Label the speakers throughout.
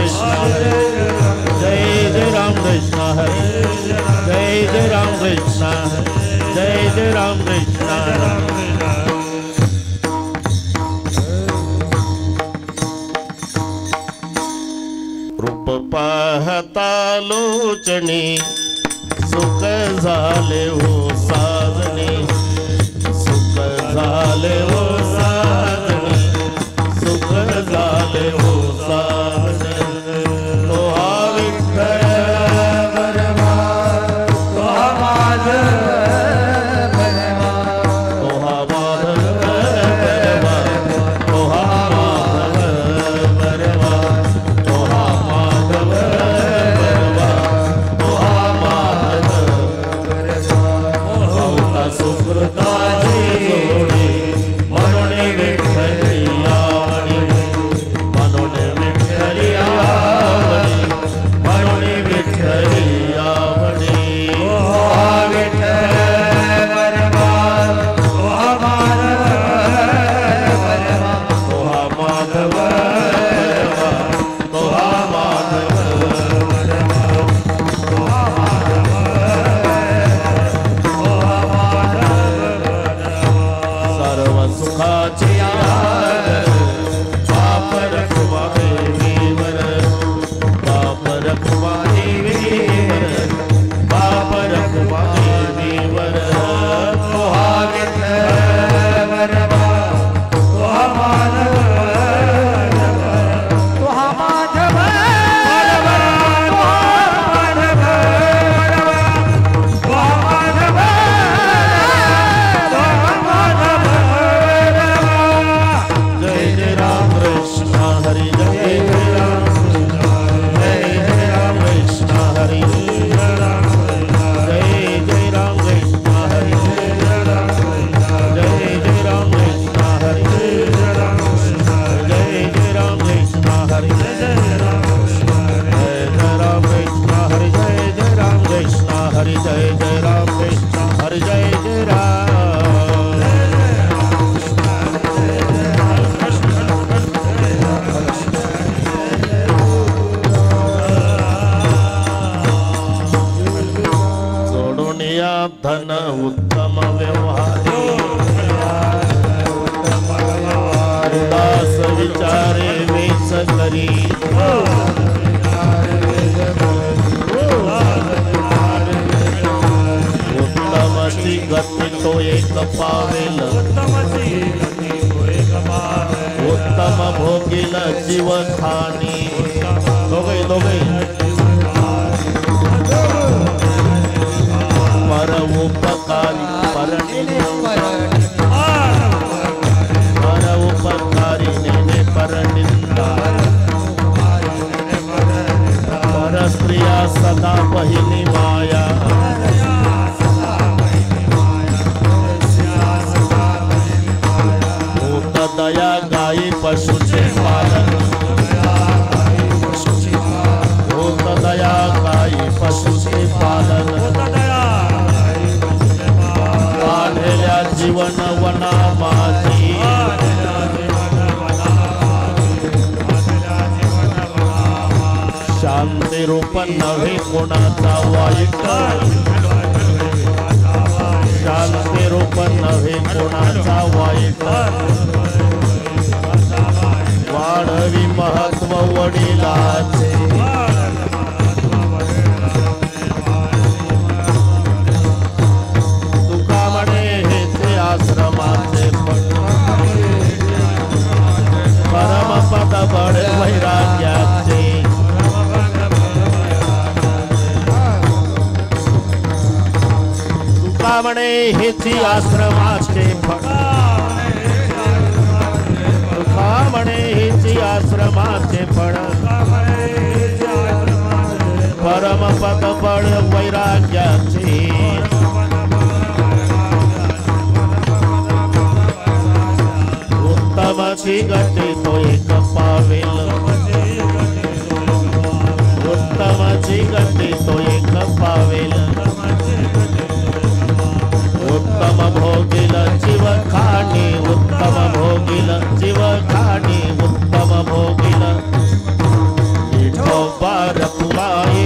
Speaker 1: कृष्ण जय जय राम कृष्ण हरे जय जय राम कृष्ण जय जय राम कृष्ण रूप पाहता लोचनी सुख झाले हो साजनी सुख झाले हो साजनी सुख झाले हो साजनी तो हा विठ्ठल बरवा तो हा माधव बरवा तो हा माधव बरवा तो हा माधव बरवा तो हा माधव बरवा तो हा माधव बरवा सुकृताची जोडी म्हणून विठ्ठली आवडी म्हणून विठ्ठली आवडी म्हणून विठ्ठली आवडी ओ विठ्ठल बरवा ओ माधव बरवा तो हा माधव बरवा तो हा माधव बरवा तो हा माधव सर्व सुखाची आदर बाप रखवा देवीवर बाप रखवा देवीवर बाप रखवा देवीवर तो हा विठ्ठल बरवा तो हा माधव तो हा माधव बरवा तो हा माधव बरवा तो हा माधव जय जय राम कृष्ण हरि जय जय राम जय जय राम कृष्ण हरि जय जय राम कृष्ण हरि जय जय राम कृष्ण हरि जय जय राम कृष्ण हरि जय राम कृष्ण हरि जय जय राम कृष्ण हरि जय जय राम कृष्ण हरि जय जय राम सोडून या धन उत्तम व्यवहारी दास विचारे वेच करी उत्तमची गती तो एक पावेल उत्तम भोगील जीव खाणी दोघे दोघे पर उपकारी पर उपकारी ने पर निंदा पर स्त्रिया सदा बहिनी माया भूत दया गायी पशुचे पालन भूत दया गायी पशुचे पालन वाढलेल्या जीवन वना माझी शांती रूप नव्हे कोणाचा वाईट शांती रूप नव्हे कोणाचा वाईट वाढवी महत्व वडिलाचे तुका म्हणे हेचे आश्रमाचे परमपद बळ वैराग्याचे तुका म्हणे हेची आश्रमाचे तुका म्हणे हेची आश्रमाचे फळ परमपद बळ वैराग्याचे उत्तमची गती तो एक पावेल उत्तमची गती तो एक पावेल उत्तम भोगिल जीव खाणी उत्तम भोगिल जीव खाणी उत्तम भोगिल रखुमाई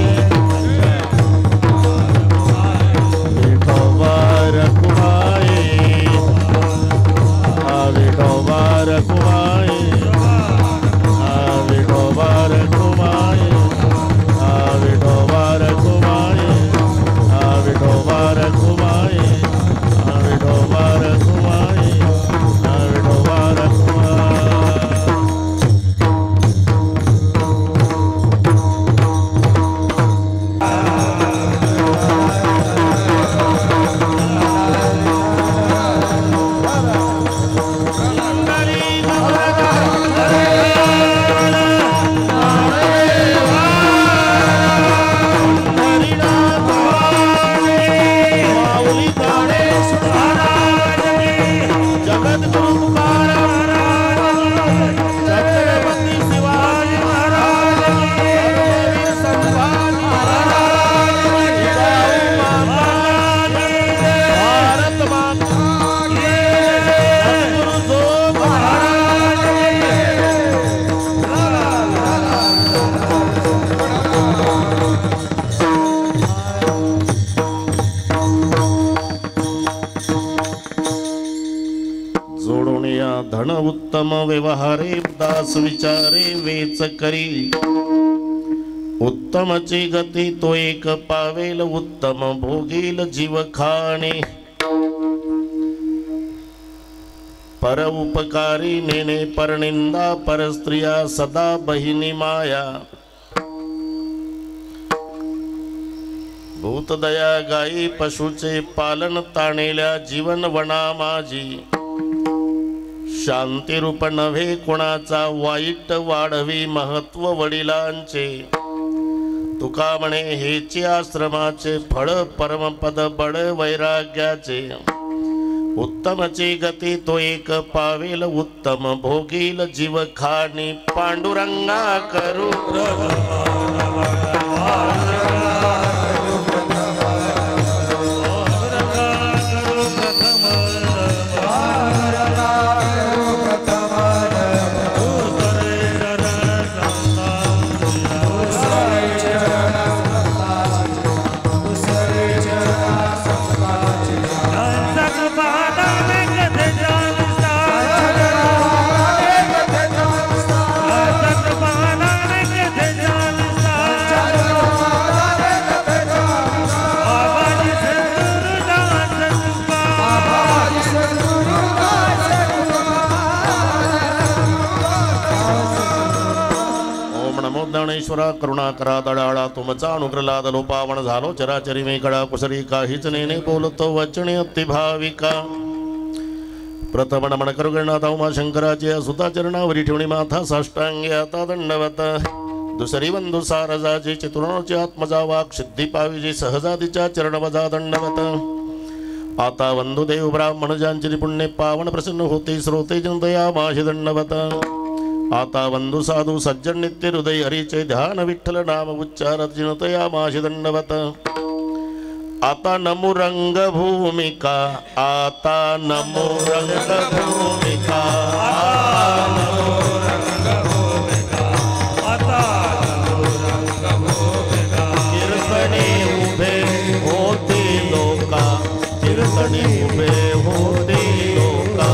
Speaker 1: विठोबा रखुमाई विठोबा रखुमाई विठोबा रखुमाई विठोबा रखुमाई विठोबा रखुमाई विठोबा रखुमाई विठोबा धन उत्तम व्यवहारे दास विचारे वेच करी उत्तमची गती तो एक पावेल उत्तम भोगील जीव खाणे पर उपकारी नेने परनिंदा परस्त्रिया सदा बहिनी माया भूतदया गायी पशुचे पालन ताणेल्या जीवन वना माझी शांती रूप नव्हे कोणाचा वाईट वाढवी महत्व वडिलांचे तुका म्हणे हेचे आश्रमाचे फळ परमपद बळ वैराग्याचे उत्तमची गती तो एक पावेल उत्तम भोगील जीव खाणी पांडुरंगा करू ज्ञानेश्वरा करुणाकरा दडाळा तुमचा अनुग्रलाद लोपावण झालो चराचरी मे कळा कुसरी काहीच नेने बोलतो वचने अति भाविका प्रथम नमन करुगणात उमा शंकराची सुता चरणावरी ठेवणी माथा साष्टांगी आता दंडवत दुसरी बंधू सारजाची चतुर्णाची आत्मजा वाक सिद्धी पाविजी सहजादीच्या चरणवजा दंडवत आता वंदुदेव ब्राह्मण ज्यांची पुण्य पावन प्रसन्न होते श्रोते जनतया माशी दंडवत आता वंदु साधु सज्जन नित्य हृदय हरीचे ध्यान विठ्ठल नाम उच्चारत जिनतया माशी दंडवत आता नमो रंग भूमिका आता नमो रंग भूमिका कीर्तने उभे होते लोका कीर्तने उभे होते लोका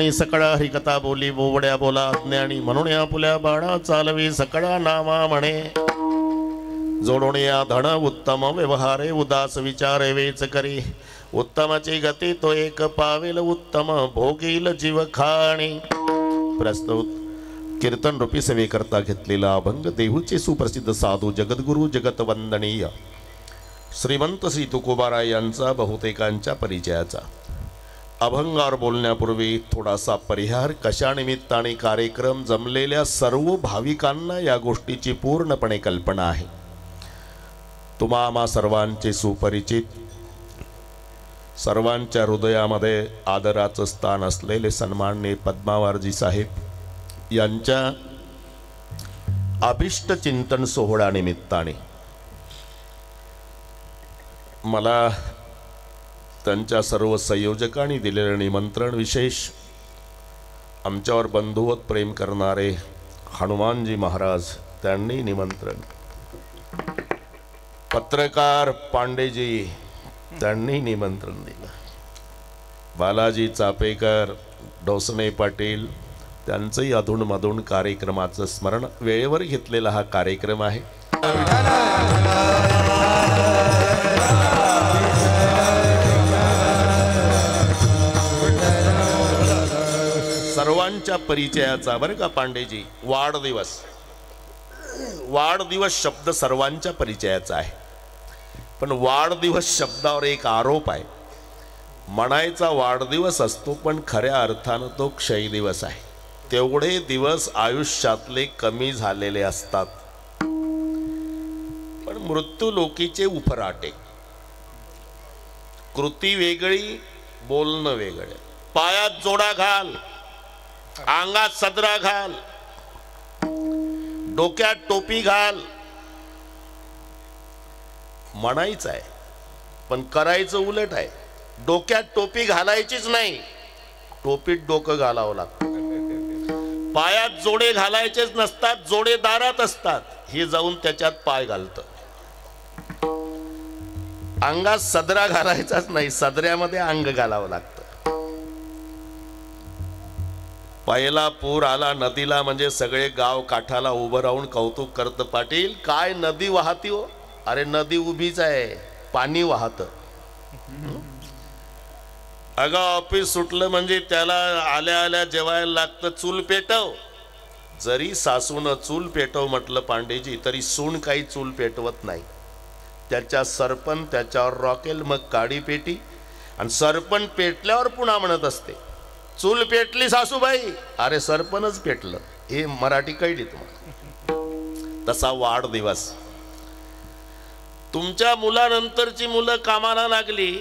Speaker 1: बोलून सकळा हरिकथा बोली बोवड्या बोला अज्ञानी म्हणून या पुल्या बाणा चालवी सकळा नामा म्हणे जोडून या धन उत्तम व्यवहारे उदास विचारे वेच करी उत्तमाची गती तो एक पावेल उत्तम भोगील जीव खाणी। प्रस्तुत कीर्तन रूपी सेवेकरता घेतलेला अभंग देहूचे सुप्रसिद्ध साधू जगद्गुरु जगतवंदनीय श्रीमंत श्री तुकोबाराय यांचा बहुतेकांच्या परिचयाचा। अभंगावर बोलण्यापूर्वी थोडासा परिहार। कशा निमित्ताने कार्यक्रम जमलेल्या सर्व भाविकांना या गोष्टीची पूर्णपणे कल्पना आहे। तुम्हा आम्हा सर्वांचे सुपरिचित, सर्वांच्या हृदयामध्ये आदराचं स्थान असलेले सन्माननीय पद्मावारजी साहेब यांच्या अभिष्ट चिंतन सोहळा निमित्ताने मला त्यांच्या सर्व संयोजकांनी दिलेले निमंत्रण, विशेष आमच्यावर बंधुवत प्रेम करणारे हनुमानजी महाराज त्यांनी निमंत्रण, पत्रकार पांडेजी त्यांनी निमंत्रण दिलं, बालाजी चापेकर, डोसने पाटील त्यांचंही अधूनमधून कार्यक्रमाचं स्मरण वेळेवर घेतलेला हा कार्यक्रम आहे। सर्वांच्या परिचयाचा बरं का पांडेजी, वाढदिवस शब्द सर्वांच्या परिचयाचा आहे, पण वाढदिवस शब्दावर एक आरोप आहे। म्हणायचा वाढदिवस असतो पण खऱ्या अर्थानं तो क्षय दिवस आहे। तेवढे दिवस आयुष्यातले कमी झालेले असतात, पण मृत्यू लोकीचे उफराटे, कृती वेगळी बोलणं वेगळे, पायात जोडा घाल, अंगात सदरा घाल, डोक्यात टोपी घाल, म्हणायचं आहे पण करायचं उलट आहे। डोक्यात टोपी घालायचीच नाही, टोपीत डोकं घालावं लागतं। पायात जोडे घालायचेच नसतात, जोडे दारात असतात, हे जाऊन त्याच्यात पाय घालतं। अंगात सदरा घालायचाच नाही, सदऱ्यामध्ये अंग घालावं लागतं। पहिला पूर आला नदीला म्हणजे सगळे गाव काठाला उभं राहून कौतुक करतं, पाटील काय नदी वाहती हो? अरे नदी उभीच आहे, पाणी वाहतं। अगं ऑफिस सुटलं म्हणजे त्याला आल्या आल्या जेवायला लागतं, चूल पेटव। जरी सासून चूल पेटव म्हटलं पांडेजी, तरी सून काही चूल पेटवत नाही। त्याच्या सरपण त्याच्यावर रॉकेल, मग काडी पेटी, आणि सरपण पेटल्यावर पुन्हा म्हणत असते, चूल पेटली सासूबाई, अरे सरपणच पेटलं। हे मराठी कळली तुम्हाला? तसा वाढदिवस। तुमच्या मुलानंतरची मुलं कामाला लागली,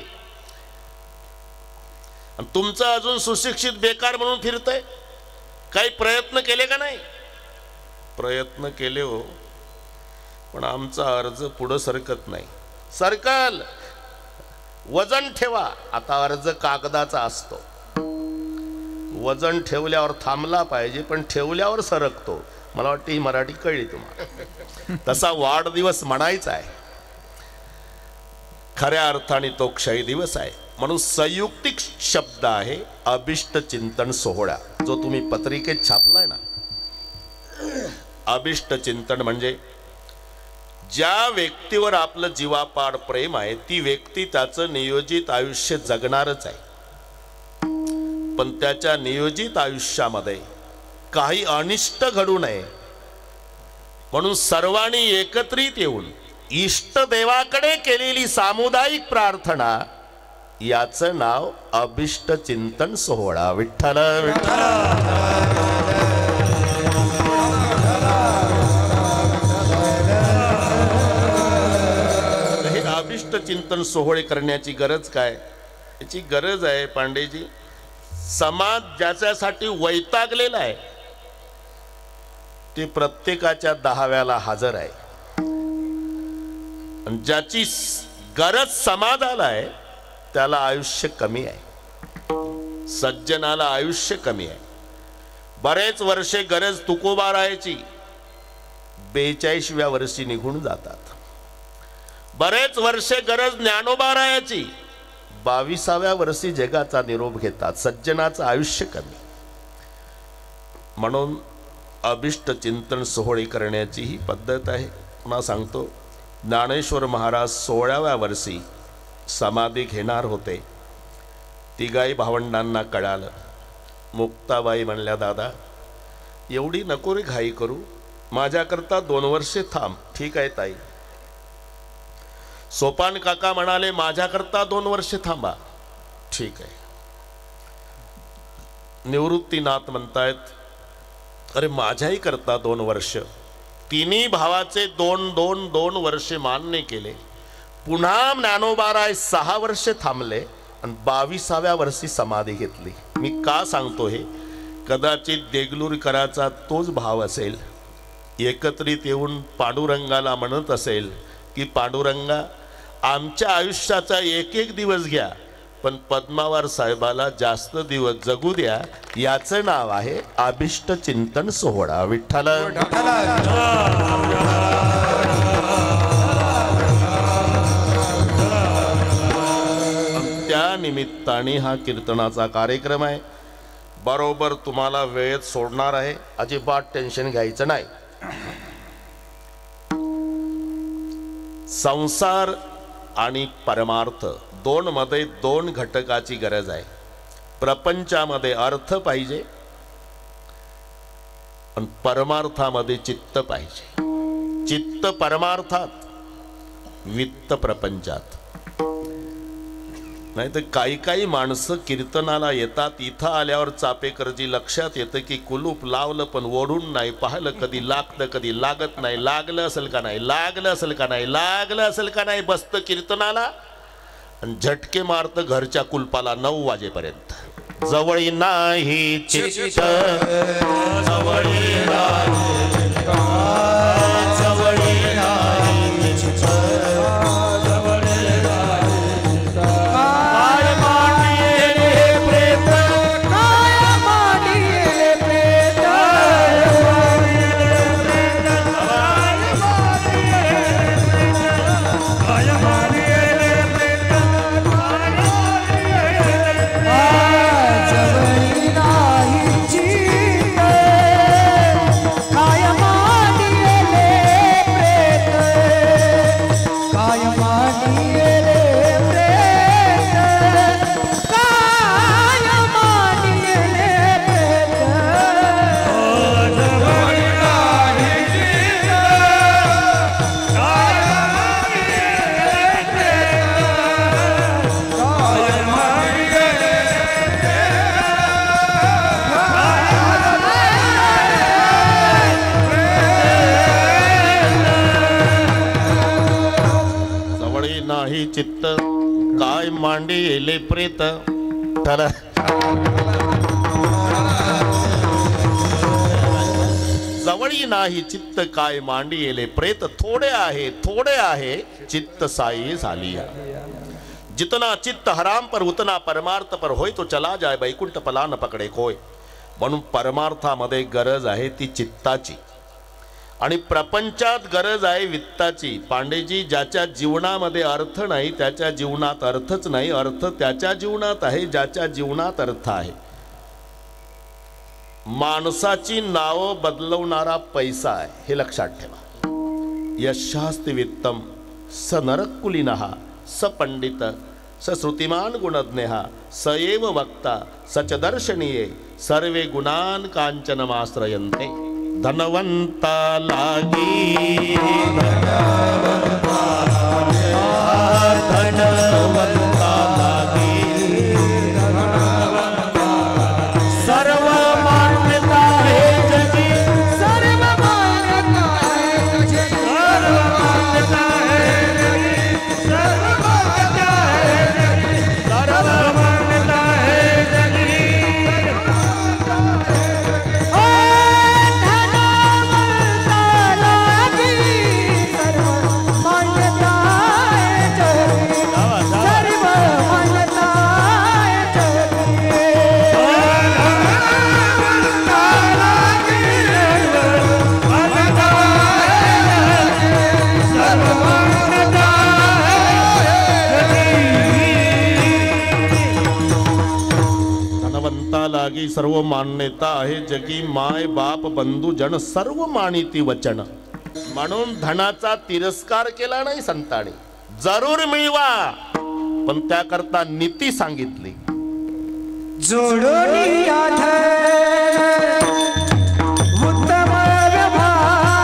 Speaker 1: तुमचं अजून सुशिक्षित बेकार म्हणून फिरतंय, काही प्रयत्न केले का नाही? प्रयत्न केले हो, पण आमचा अर्ज पुढं सरकत नाही। सरकल, वजन ठेवा। आता अर्ज कागदाचा असतो, वजन ठेवल्यावर थांबला पाहिजे, पण ठेवल्यावर सरकतो। मला वाटतं ही मराठी कळली तुम्हाला? तसा वाढदिवस म्हणायचा आहे, खऱ्या अर्थाने तो क्षय दिवस आहे। म्हणून संयुक्तिक शब्द आहे अभिष्ट चिंतन सोहळा, जो तुम्ही पत्रिकेत छापलाय ना। अभिष्ट चिंतन म्हणजे ज्या व्यक्तीवर आपलं जीवापाड प्रेम आहे, ती व्यक्ती त्याचं नियोजित आयुष्य जगणारच आहे, पण त्याच्या नियोजित आयुष्यामध्ये काही अनिष्ट घडू नये म्हणून सर्वांनी एकत्रित येऊन इष्ट देवाकडे केलेली सामुदायिक प्रार्थना, याचं नाव अभिष्ट चिंतन सोहळा। विठ्ठल विठ्ठल। हे अभिष्ट चिंतन सोहळे करण्याची गरज काय? याची गरज आहे पांडेजी, समाज ज्याच्यासाठी वैतागलेला आहे ते प्रत्येकाच्या दहाव्याला हजर आहे, आणि ज्याची गरज समाजाला आहे त्याला आयुष्य कमी आहे, सज्जनाला आयुष्य कमी आहे। बरेच वर्षे गरज तुकोबारायाची 42व्या वर्षी निघून जातात, बरेच वर्षे गरज ज्ञानोबारायाची 22व्या वर्षी जगाचा निरोप घेतात। सज्जनाचं आयुष्य कमी। म्हणून अभिष्ट चिंतन सोहळे करण्याची ही पद्धत आहे. पुन्हा सांगतो, ज्ञानेश्वर महाराज 16व्या वर्षी समाधी घेणार होते. तिघाई भावंडांना कळालं. मुक्ताबाई म्हणल्या, दादा एवढी नको रे घाई करू, माझ्याकरता 2 वर्षे थांब. ठीक आहे ताई. सोपान काका म्हणाले, माझ्याकरता 2 वर्षे थांबा. ठीक आहे. निवृत्तीनाथ म्हणतायत, अरे माझ्याही करता 2 वर्ष. तिन्ही भावाचे 2 वर्षे मान्य केले. पुन्हा ज्ञानोबाराय 6 वर्षे थांबले आणि 22व्या वर्षी समाधी घेतली. मी का सांगतो हे? कदाचित देगलूरकराचा तोच भाव असेल. एकत्रित येऊन पांडुरंगाला म्हणत असेल की पांडुरंगा, आमच्या आयुष्याचा एक दिवस घ्या, पण पद्मावार साहेबाला जास्त दिवस जगू द्या. याचं नाव आहे अभिष्ट चिंतन सोहळा. विठ्ठल. त्या निमित्ताने हा कीर्तनाचा कार्यक्रम आहे. बरोबर तुम्हाला वेळेत सोडणार आहे, अजिबात टेन्शन घ्यायचं नाही. संसार आणि परमार्थ मध्ये 2 घटकाची गरज आहे. प्रपंचामध्ये अर्थ पाहिजे आणि परमार्थामध्ये चित्त पाहिजे. चित्त परमार्थात, वित्त प्रपंचात. नाही तर काही माणसं कीर्तनाला येतात, इथं आल्यावर चापेकरजी लक्षात येतं की कुलूप लावलं पण ओढून नाही पाहिलं, कधी लागतं कधी लागत नाही, लागलं असेल का नाही, लागलं असेल का नाही, लागलं असेल का नाही, बसतं कीर्तनाला आणि झटके मारतं घरच्या कुलपाला 9 वाजेपर्यंत. जवळी नाही चित्त, जवळी नाही चित्त, जवळी नाही चित्त, जवळी नाही चित्त. काय मांडिले प्रेत, काय मांडिले प्रेत, काय मांडिले चित्त, काय मांडिले प्रेत. जवळी नाही चित्त, काय मांडिले प्रेत. थोडे आहे चित्त साई झाली. जितना चित्त हराम पर उतना परमार्थ पर होय, तो चला जाय बैकुंठ पला न पकडे कोय. म्हणून परमार्थामध्ये गरज आहे ती चित्ताची आणि प्रपंचात गरज आहे वित्ताची. पांडेजी, ज्याच्या जीवनामध्ये अर्थ नाही त्याच्या जीवनात अर्थच नाही. अर्थ त्याच्या जीवनात आहे ज्याच्या जीवनात अर्थ आहे. माणसाची नावं बदलवणारा पैसा आहे, हे लक्षात ठेवा. यशास्ति वित्तम स नरकुलिनः स पंडित स श्रुतिमान गुणज्ञः स एव वक्ता सच दर्शनीये सर्वे गुणान कांचनमाश्रयन्ते. धनवंता लागी धनवंता लागी सर्व मान्यता है जगी, सर्व मान्यता है जगी, सर्व मान्यता है जगी, सर्व मान्यता है जगी, सर्व मान्यता है जगी. सर्व सर्व मान्यता आहे जगी माय बाप बंधू जन सर्व मानिती वचन म्हणून धनाचा तिरस्कार केला नाही संतांनी जरूर मिळवा पण त्याकरता नीती सांगितली
Speaker 2: जोडोनी उत्तम व्यवहार जोडोनी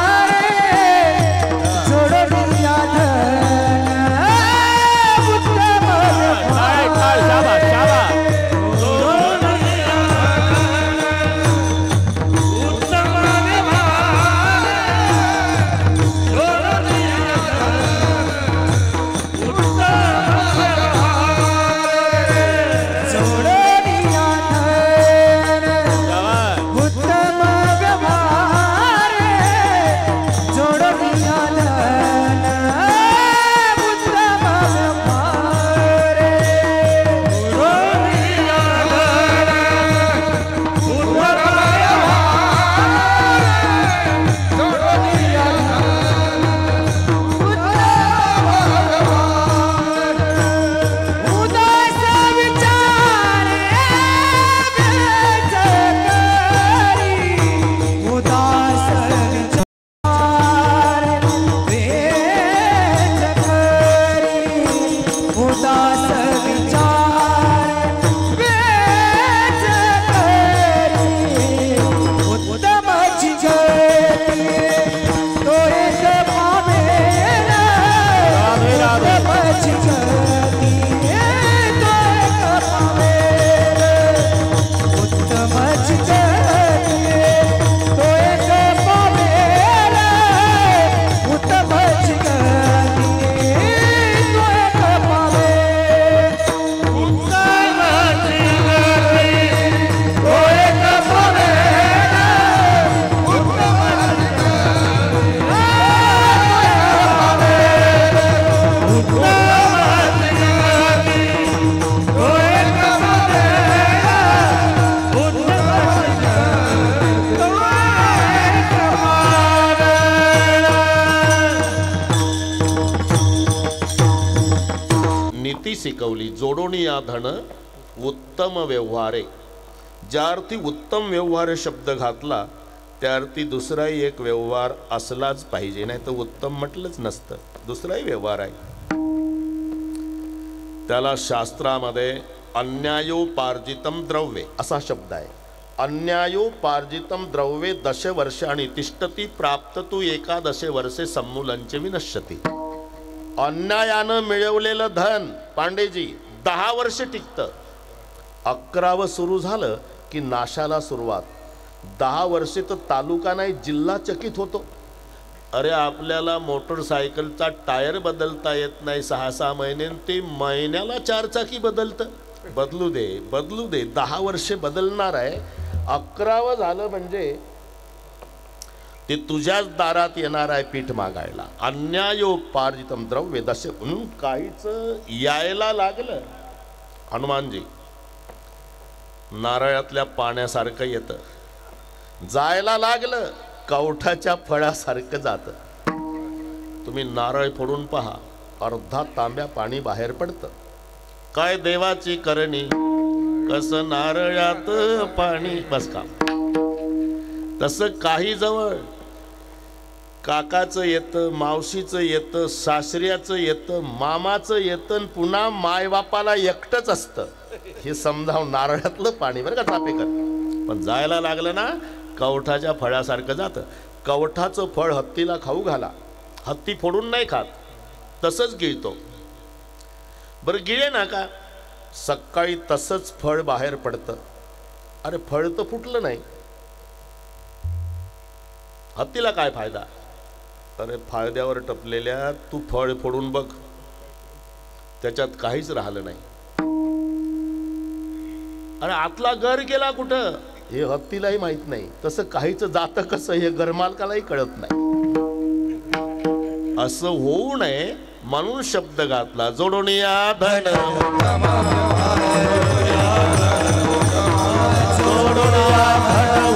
Speaker 2: उत्तम
Speaker 1: शिकवली जोडोनी या धन उत्तम व्यवहारे ज्या अर्थी उत्तम व्यवहार शब्द घातला त्या अर्थी दुसराही एक व्यवहार असलाच पाहिजे नाही तर उत्तम म्हटलंच नसतं दुसराही व्यवहार आहे त्याला शास्त्रामध्ये अन्यायोपार्जितम द्रव्ये असा शब्द आहे अन्यायोपार्जितम द्रव्ये 10 वर्षांनी तिष्ठती प्राप्त तू 11 वर्षे सम्मूलंचे विनश्यती अन्यायानं मिळवलेलं धन पांडेजी 10 वर्ष टिकतं 11वं सुरू झालं की नाशाला सुरुवात 10 वर्षे तर तालुका नाही जिल्हा चकित होतो अरे आपल्याला मोटरसायकलचा टायर बदलता येत नाही 6-6 महिने ते महिन्याला 4 चाकी बदलतं बदलू दे 10 वर्षे बदलणार आहे 11वं झालं म्हणजे ते तुझ्याच दारात येणार आहे पीठ मागायला अन्यायोपार्जितम द्रव्य दशे म्हणून काहीच यायला लागलं हनुमानजी नारळातल्या पाण्यासारखं येतं जायला लागलं कवठाच्या फळासारखं जातं तुम्ही नारळ फोडून पहा अर्धा तांब्या पाणी बाहेर पडतं काय देवाची करणी कसं नारळात पाणी बस का तसं काही जवळ काकाचं येतं मावशीचं येतं सासऱ्याचं येतं मामाचं येतं पुन्हा मायबापाला एकटंच असतं हे समजावून नारळातलं पाणी बरं का चापेकर पण जायला लागलं ना कवठाच्या फळासारखं जातं कवठाचं फळ हत्तीला खाऊ घाला हत्ती फोडून नाही खात तसंच गिळतो बरं गिळे ना का सकाळी तसंच फळ बाहेर पडतं अरे फळ तर फुटलं नाही हत्तीला काय फायदा अरे फायद्यावर टपलेल्या तू फळ फोडून बघ त्याच्यात काहीच राहिलं नाही अरे आतला गर गेला कुठं हे हत्तीलाही माहित नाही तसं काहीच जातं कसं हे घरमालकालाही कळत नाही असं होऊ नये म्हणून शब्द घातला जोडून या धन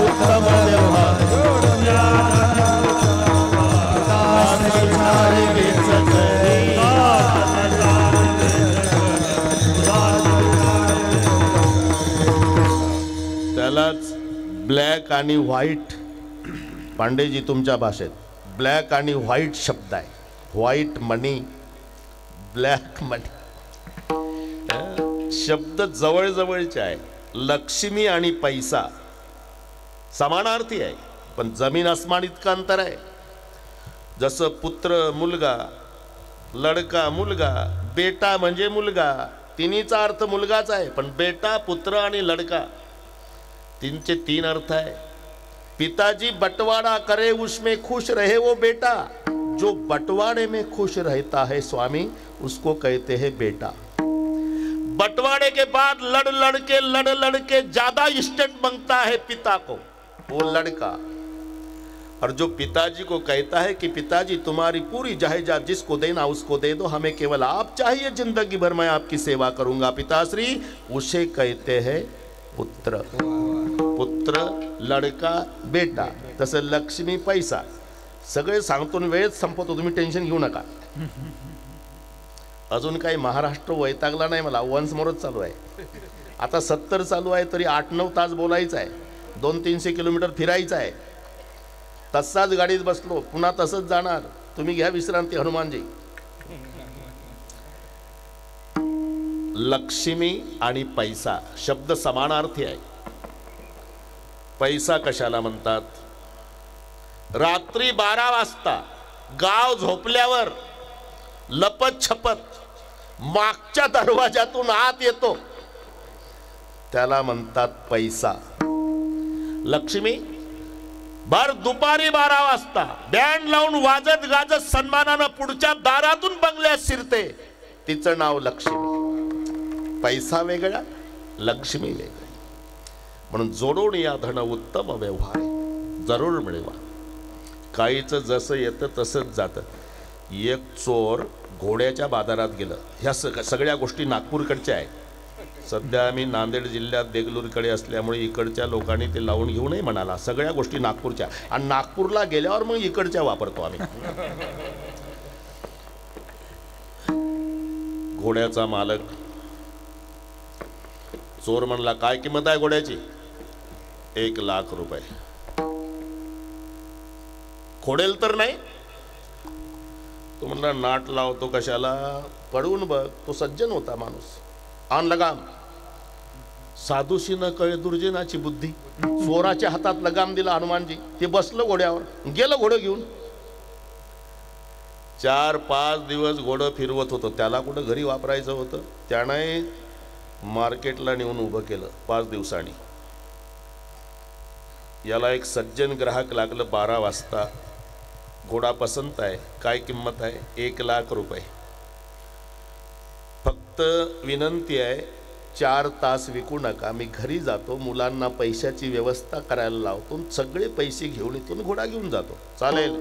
Speaker 1: उत्तम व्यवहार त्यालाच ब्लॅक आणि व्हाईट, पांडेजी तुमच्या भाषेत ब्लॅक आणि व्हाईट शब्द आहे. व्हाईट मनी, ब्लॅक मनी शब्द जवळजवळचे आहे. लक्ष्मी आणि पैसा समानार्थी आहे, पण जमीन आसमान इतकं अंतर आहे. जसं पुत्र मुलगा, लडका मुलगा, बेटा म्हणजे मुलगा, तिन्हीचा अर्थ मुलगाच आहे. पण बेटा, पुत्र आणि लडका तिनचे तीन अर्थ आहे. पिताजी बंटवारा करे उसमें खुश रहे वो बेटा, जो बंटवारे में खुश रहता है स्वामी उसको कहते हैं बेटा. बंटवारे के बाद लड़ लड़ के ज्यादा इस्टेट मांगता है पिता को, वो लड़का. और जो पिताजी को कहता है कि पिताजी तुम्हारी पूरी जायदाद जिसको देना उसको दे दो, हमें केवल आप चाहिए, जिंदगी भर मैं आपकी सेवा करूंगा पिताश्री, उसे कहते हैं पुत्र. पुत्र, लडका, बेटा. तसं लक्ष्मी, पैसा सगळे सांगतो, वेळेत संपवतो, तुम्ही टेन्शन घेऊ नका. अजून काही महाराष्ट्र वैतागला नाही मला, वन्स मोरच चालू आहे. आता 70 चालू आहे तरी 8-9 तास बोलायचं आहे, 200-300 किलोमीटर फिरायचं आहे. तसाच गाडीत बसलो, पुन्हा तसंच जाणार. तुम्ही घ्या विश्रांती हनुमानजी. लक्ष्मी आणि पैसा शब्द समानार्थी आहे. पैसा कशाला म्हणतात? रात्री 12 वाजता गाव झोपल्यावर लपत छपत मागच्या दरवाजातून आत येतो, त्याला म्हणतात पैसा. लक्ष्मी भर दुपारी 12 वाजता बँड लावून वाजत गाजत सन्मानानं पुढच्या दारातून बंगल्यात शिरते, तिचं नाव लक्ष्मी. पैसा वेगळा, लक्ष्मी वेगळी. म्हणून जोडून या धन उत्तम व्यवहार जरूर मिळवा. काहीच जसं येतं तसंच जातं. एक चोर घोड्याच्या बाजारात गेलं. ह्या सगळ्या गोष्टी नागपूरकडच्या आहेत. सध्या आम्ही नांदेड जिल्ह्यात देगलूरकडे असल्यामुळे इकडच्या लोकांनी ते लावून घेऊ नये म्हणाला. सगळ्या गोष्टी नागपूरच्या, आणि नागपूरला गेल्यावर मग इकडच्या वापरतो आम्ही. घोड्याचा मालक, चोर म्हणला काय किंमत आहे घोड्याची? 1 लाख रुपये. खोडेल तर नाही? तो म्हणला नाट लावतो कशाला, पडवून बघ. तो सज्जन होता माणूस. आण लगाम. साधूशी न कळे दुर्जनाची बुद्धी. चोराच्या हातात लगाम दिला हनुमानजी. ते बसलं घोड्यावर, गेलं घोडं घेऊन. 4-5 दिवस घोडं फिरवत होतं. त्याला कुठं घरी वापरायचं होतं, त्याने मार्केटला नेऊन उभं केलं 5 दिवसांनी. याला एक सज्जन ग्राहक लागलं 12 वाजता. घोडा पसंत आहे, काय किंमत आहे? 1 लाख रुपये. फक्त विनंती आहे 4 तास विकू नका, मी घरी जातो, मुलांना पैशाची व्यवस्था करायला लावतो, सगळे पैसे घेऊन येतो, घोडा घेऊन जातो. चालेल.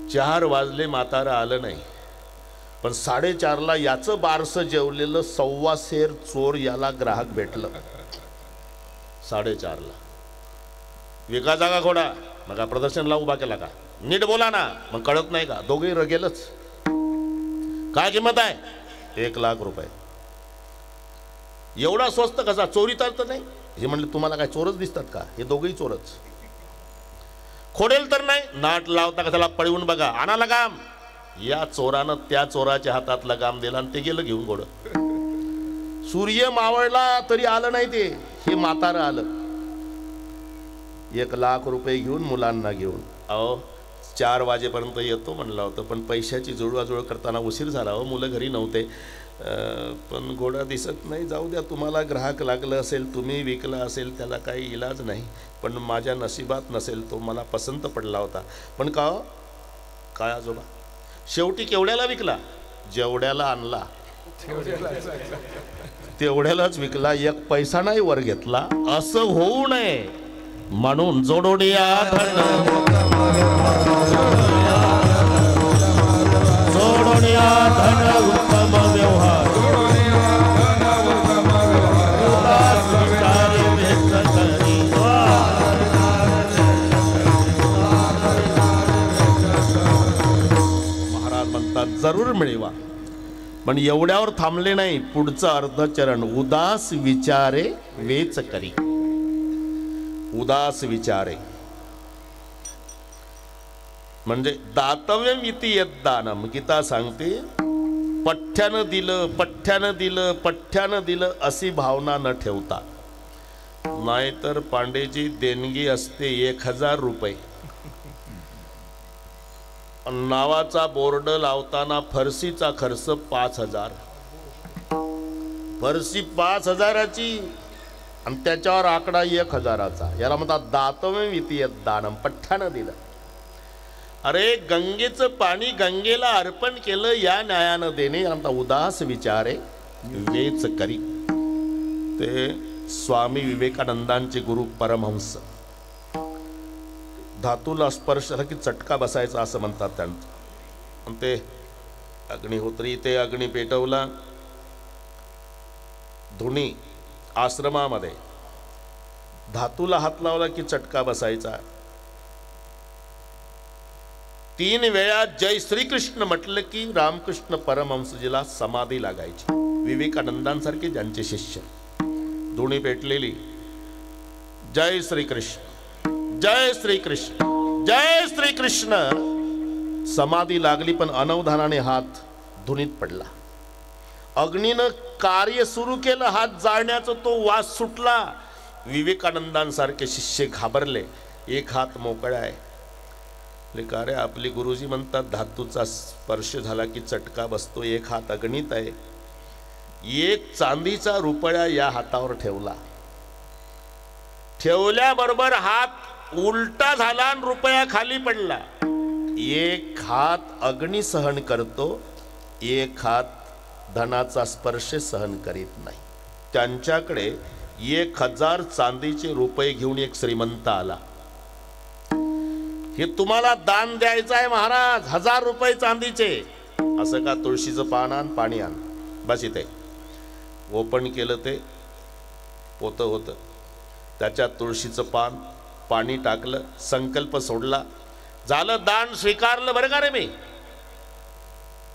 Speaker 1: 4 वाजले, म्हातारा आलं नाही. पण 4:30ला याचं बारसं जेवलेलं 1.25 सेर चोर याला ग्राहक भेटलं. 4:30ला विकायचा का घोडा? मग प्रदर्शनला उभा केला का? नीट बोला ना. मग कळत नाही का? दोघेही रगेलच. काय किंमत आहे? 1 लाख रुपये. एवढा स्वस्त कसा? चोरी तर नाही? हे म्हणले तुम्हाला काय चोरच दिसतात का? हे दोघेही चोरच. खोडेल तर नाही? नाट लावता का त्याला पळवून बघा. आणा लगाम. या चोरानं त्या चोराच्या हातात लगाम दिला आणि ते गेलं घेऊन घोडं. सूर्य मावळला तरी आलं नाही ते. हे म्हातारं आलं 1 लाख रुपये घेऊन, मुलांना घेऊन. अहो 4 वाजेपर्यंत येतो म्हणलं होतं, पण पैशाची जुळवाजुळव करताना उशीर झाला. हो, मुलं घरी नव्हते. पण घोडा दिसत नाही. जाऊ द्या, तुम्हाला ग्राहक लागलं असेल, तुम्ही विकला असेल, त्याला काही इलाज नाही. पण माझ्या नशिबात नसेल, तो मला पसंत पडला होता. पण का काय आजोबा? शेवटी केवढ्याला विकला? जेवढ्याला आणला तेवढ्यालाच विकला. 1 पैसा नाही वर घेतला. असं होऊ नये म्हणून जोडून या धन, जोडून या धन उत्तम व्यवहार. महाराज म्हणतात जरूर मिळवा. पण एवढ्यावर थांबले नाही. पुढचं अर्धचरण, उदास विचारे वेच करी. उदास विचारे म्हणजे दातव्यम इति यद्दानम. गीता सांगते पठ्ठ्यानं दिलं, पठ्ठ्यानं दिलं, पठ्ठ्यानं दिलं अशी भावना न ठेवता. नाहीतर पांडेजी देणगी असते 1000 रुपये. नावाचा बोर्ड लावताना फरशीचा खर्च 5000. फरशी 5000ची आणि त्याच्यावर आकडा 1000चा. याला म्हणतात दातव्यम इति यद्दानम. पठ्ठ्यानं दिलं. अरे गंगेचं पाणी गंगेला अर्पण केलं या न्यायानं देणे. आता उदास विचारे वेच करी. ते स्वामी विवेकानंदांचे गुरु परमहंस. धातूला स्पर्श झाला की चटका बसायचा असं म्हणतात त्यांचं. आणि ते अग्निहोत्री ते अग्नी पेटवला धुनी आश्रमामध्ये. धातूला हात लावला की चटका बसायचा. 3 वेळा जय श्रीकृष्ण म्हटलं की रामकृष्ण परमहंसजीला समाधी लागायची. विवेकानंदांसारखे ज्यांचे शिष्य. धुणी पेटलेली जय श्रीकृष्ण जय श्रीकृष्ण जय श्रीकृष्ण. समाधी लागली पण अनवधानाने हात धुनीत पडला. अग्नीनं कार्य सुरू केलं. हात जाळण्याचा तो वास सुटला. विवेकानंदांसारखे शिष्य घाबरले. एक हात मोकळा आहे. का रे आपले गुरुजी म्हणतात धातूचा स्पर्श झाला की चटका बसतो. एक हात अग्नीत आहे. एक चांदीचा रुपया या हातावर ठेवला. ठेवल्याबरोबर हात उलटा झाला आणि रुपया खाली पडला. एक हात अग्नी सहन करतो, एक हात धनाचा स्पर्श सहन करीत नाही. त्यांच्याकडे 1000 चांदीचे रुपये घेऊन एक श्रीमंत आला. हे तुम्हाला दान द्यायचं आहे महाराज, 1000 रुपये चांदीचे. असं का? तुळशीचं पान आण, पाणी आण, बस इथे. ओपन केलं ते पोतं होतं. त्याच्यात तुळशीचं पान, पाणी टाकलं, संकल्प सोडला, झालं. दान स्वीकारलं बरं का रे मी.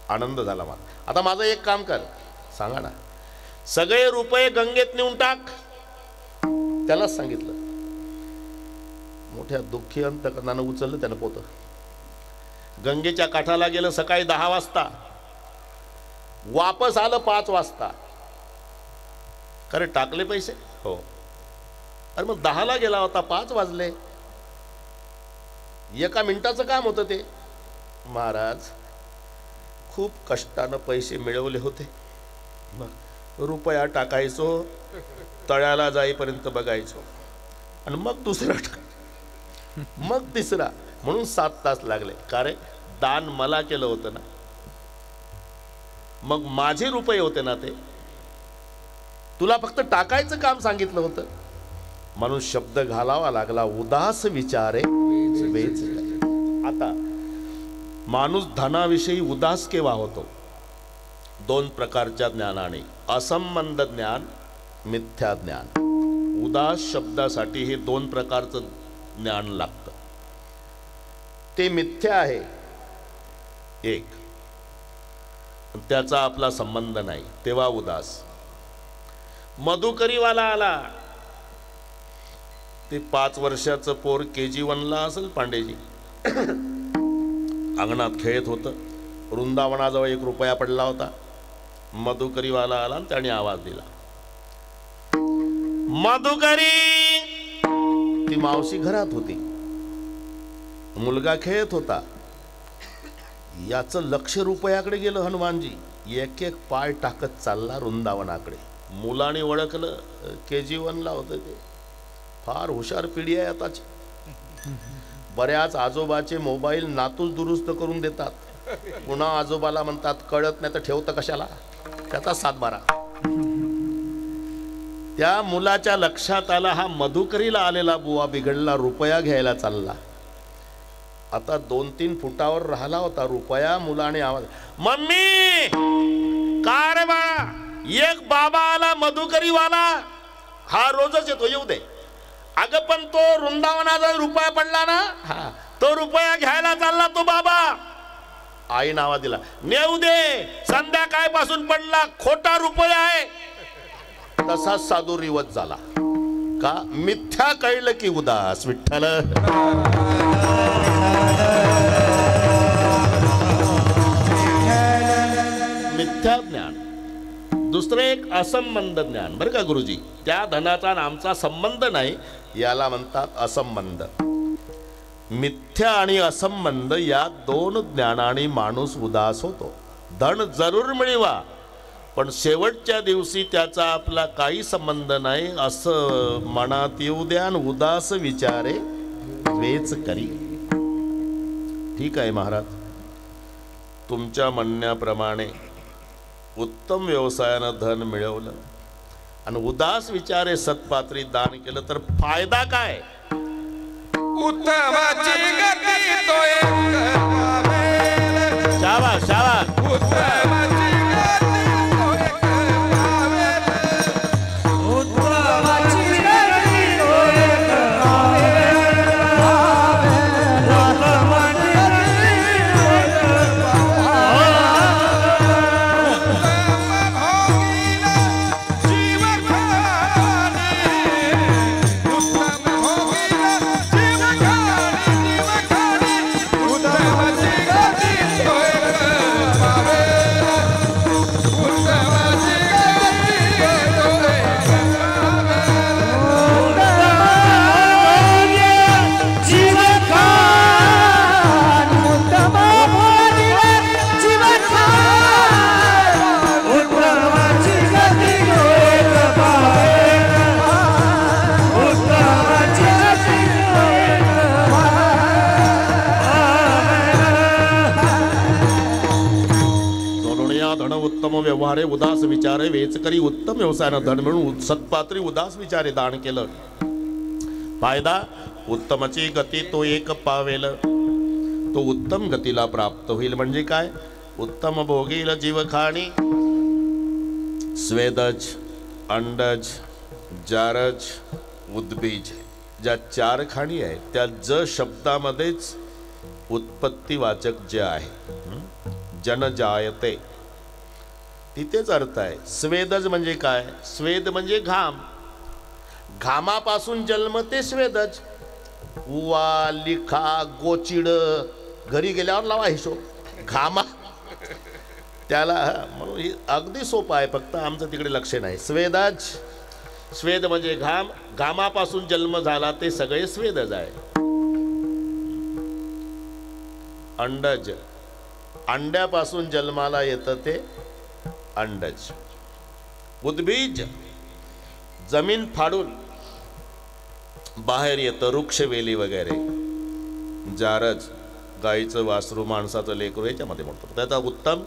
Speaker 1: आनंद झाला मला. आता माझं एक काम कर, सांगा ना, सगळे रुपये गंगेत नेऊन टाक. त्यालाच सांगितलं. मोठ्या दुःखी अंतकरणानं उचललं त्यानं पोतं. गंगेच्या काठाला गेलं सकाळी 10 वाजता. वापस आलं 5 वाजता. खरे टाकले पैसे? हो. अरे मग 10ला गेला होता, 5 वाजले. 1 मिनिटाचं काम होतं ते. महाराज खूप कष्टानं पैसे मिळवले होते. मग रुपया टाकायचो, तळ्याला जाईपर्यंत बघायचो, आणि मग दुसरा मग तिसरा, म्हणून 7 तास लागले. का रे? दान मला केलं होतं ना, मग माझे रुपये होते ना ते. तुला फक्त टाकायचं काम सांगितलं होतं. म्हणून शब्द घालावा लागला, उदास विचारे वेच. आता माणूस धनाविषयी उदास केव्हा होतो? 2 प्रकारच्या ज्ञानाने. असंबंध ज्ञान, मिथ्या ज्ञान. उदास शब्दासाठी हे 2 प्रकारचं ज्ञान लागतं. ते मिथ्या आहे एक, त्याचा आपला संबंध नाही, तेव्हा उदास. मधुकरीवाला आला. ते 5 वर्षाचं पोर KG1ला असेल पांडेजी. अंगणात खेळत होतं. वृंदावनाजवळ 1 रुपया पडला होता. मधुकरीवाला आला आणि त्याने आवाज दिला, मधुकरी. ती मावशी घरात होती. मुलगा खेळत होता. याचं लक्ष रुपयाकडे गेलं. हनुमानजी एक एक पाय टाकत चालला वृंदावनाकडे. मुलाने ओळखलं, KG1ला होतं ते. फार हुशार पिढी आहे आताची. बऱ्याच आजोबाचे मोबाईल नातूच दुरुस्त करून देतात. पुन्हा आजोबाला म्हणतात कळत नाही तर ठेवतं कशाला, त्याचा 7-12. त्या मुलाच्या लक्षात आला, हा मधुकरीला आलेला बुवा बिघडला, रुपया घ्यायला चालला. आता 2-3 फुटावर राहिला होता रुपया. मुलाने आवाज, मम्मी का रे बाळा? एक बाबा आला मधुकरीवाला. हा रोजच येतो, येऊ दे. अगं पण तो वृंदावनाचा रुपया पडला ना, हा तो रुपया घ्यायला चालला तो बाबा. आई नावा दिला, नेऊ दे, संध्याकाळपासून पडला, खोटा रुपया आहे. तसाच साधू रिवत झाला. का मिथ्या कळलं की उदास विठ्ठल. मिथ्या ज्ञान. दुसरं एक असंबंध ज्ञान बरं का गुरुजी. त्या धनाचा आणि आमचा संबंध नाही, याला म्हणतात असंबंध. मिथ्या आणि असंबंध या दोन ज्ञानाने माणूस उदास होतो. धन जरूर मिळवा पण शेवटच्या दिवशी त्याचा आपला काही संबंध नाही असं मनात येऊ द्या आणि उदास विचारे वेच करी. ठीक आहे महाराज, तुमच्या म्हणण्याप्रमाणे उत्तम व्यवसायानं धन मिळवलं आणि उदास विचारे सत्पात्री दान केलं तर फायदा काय?
Speaker 2: उत्तमाची गती तो एक पावेल.
Speaker 1: शाबास शाबास.
Speaker 2: उत्तमाची गती तो एक पावेल. उत्तमाची गती तो एक पावेल. उत्तमाची गती तो एक
Speaker 1: उत्तम व्यवहारे उदास विचारे वेच करी. उत्तम व्यवसायानं धन मिळून सत्पात्री उदास विचारे दान केलं. फायदा उत्तमाची गती तो एक पावेल. तो उत्तम गतीला प्राप्त होईल. म्हणजे काय? उत्तम भोगील जीव खाणी. स्वेदज, अंडज, जारज, उद्बीज ज्या चार खाणी आहेत त्या ज शब्दामध्येच उत्पत्तीवाचक जे आहे जन जायते तिथेच अर्थ आहे. स्वेदज म्हणजे काय? स्वेद म्हणजे घाम. घामापासून जन्मते स्वेदज. उवा, लिखा, गोचिड घरी गेल्यावर लावा हिशोब. घामा त्याला म्हणून अगदी सोपं आहे, फक्त आमचं तिकडे लक्ष नाही. स्वेदज, स्वेद म्हणजे घाम. घामापासून जन्म झाला ते सगळे स्वेदज आहे. अंडज, अंड्यापासून जन्माला येतं ते अंडज. उद्बीज जमीन फाडून बाहेर येतं, वृक्षवेली वगैरे. जारज गाईचं वासरू, माणसाचं लेकरू याच्यामध्ये म्हणतो. त्याचा उत्तम.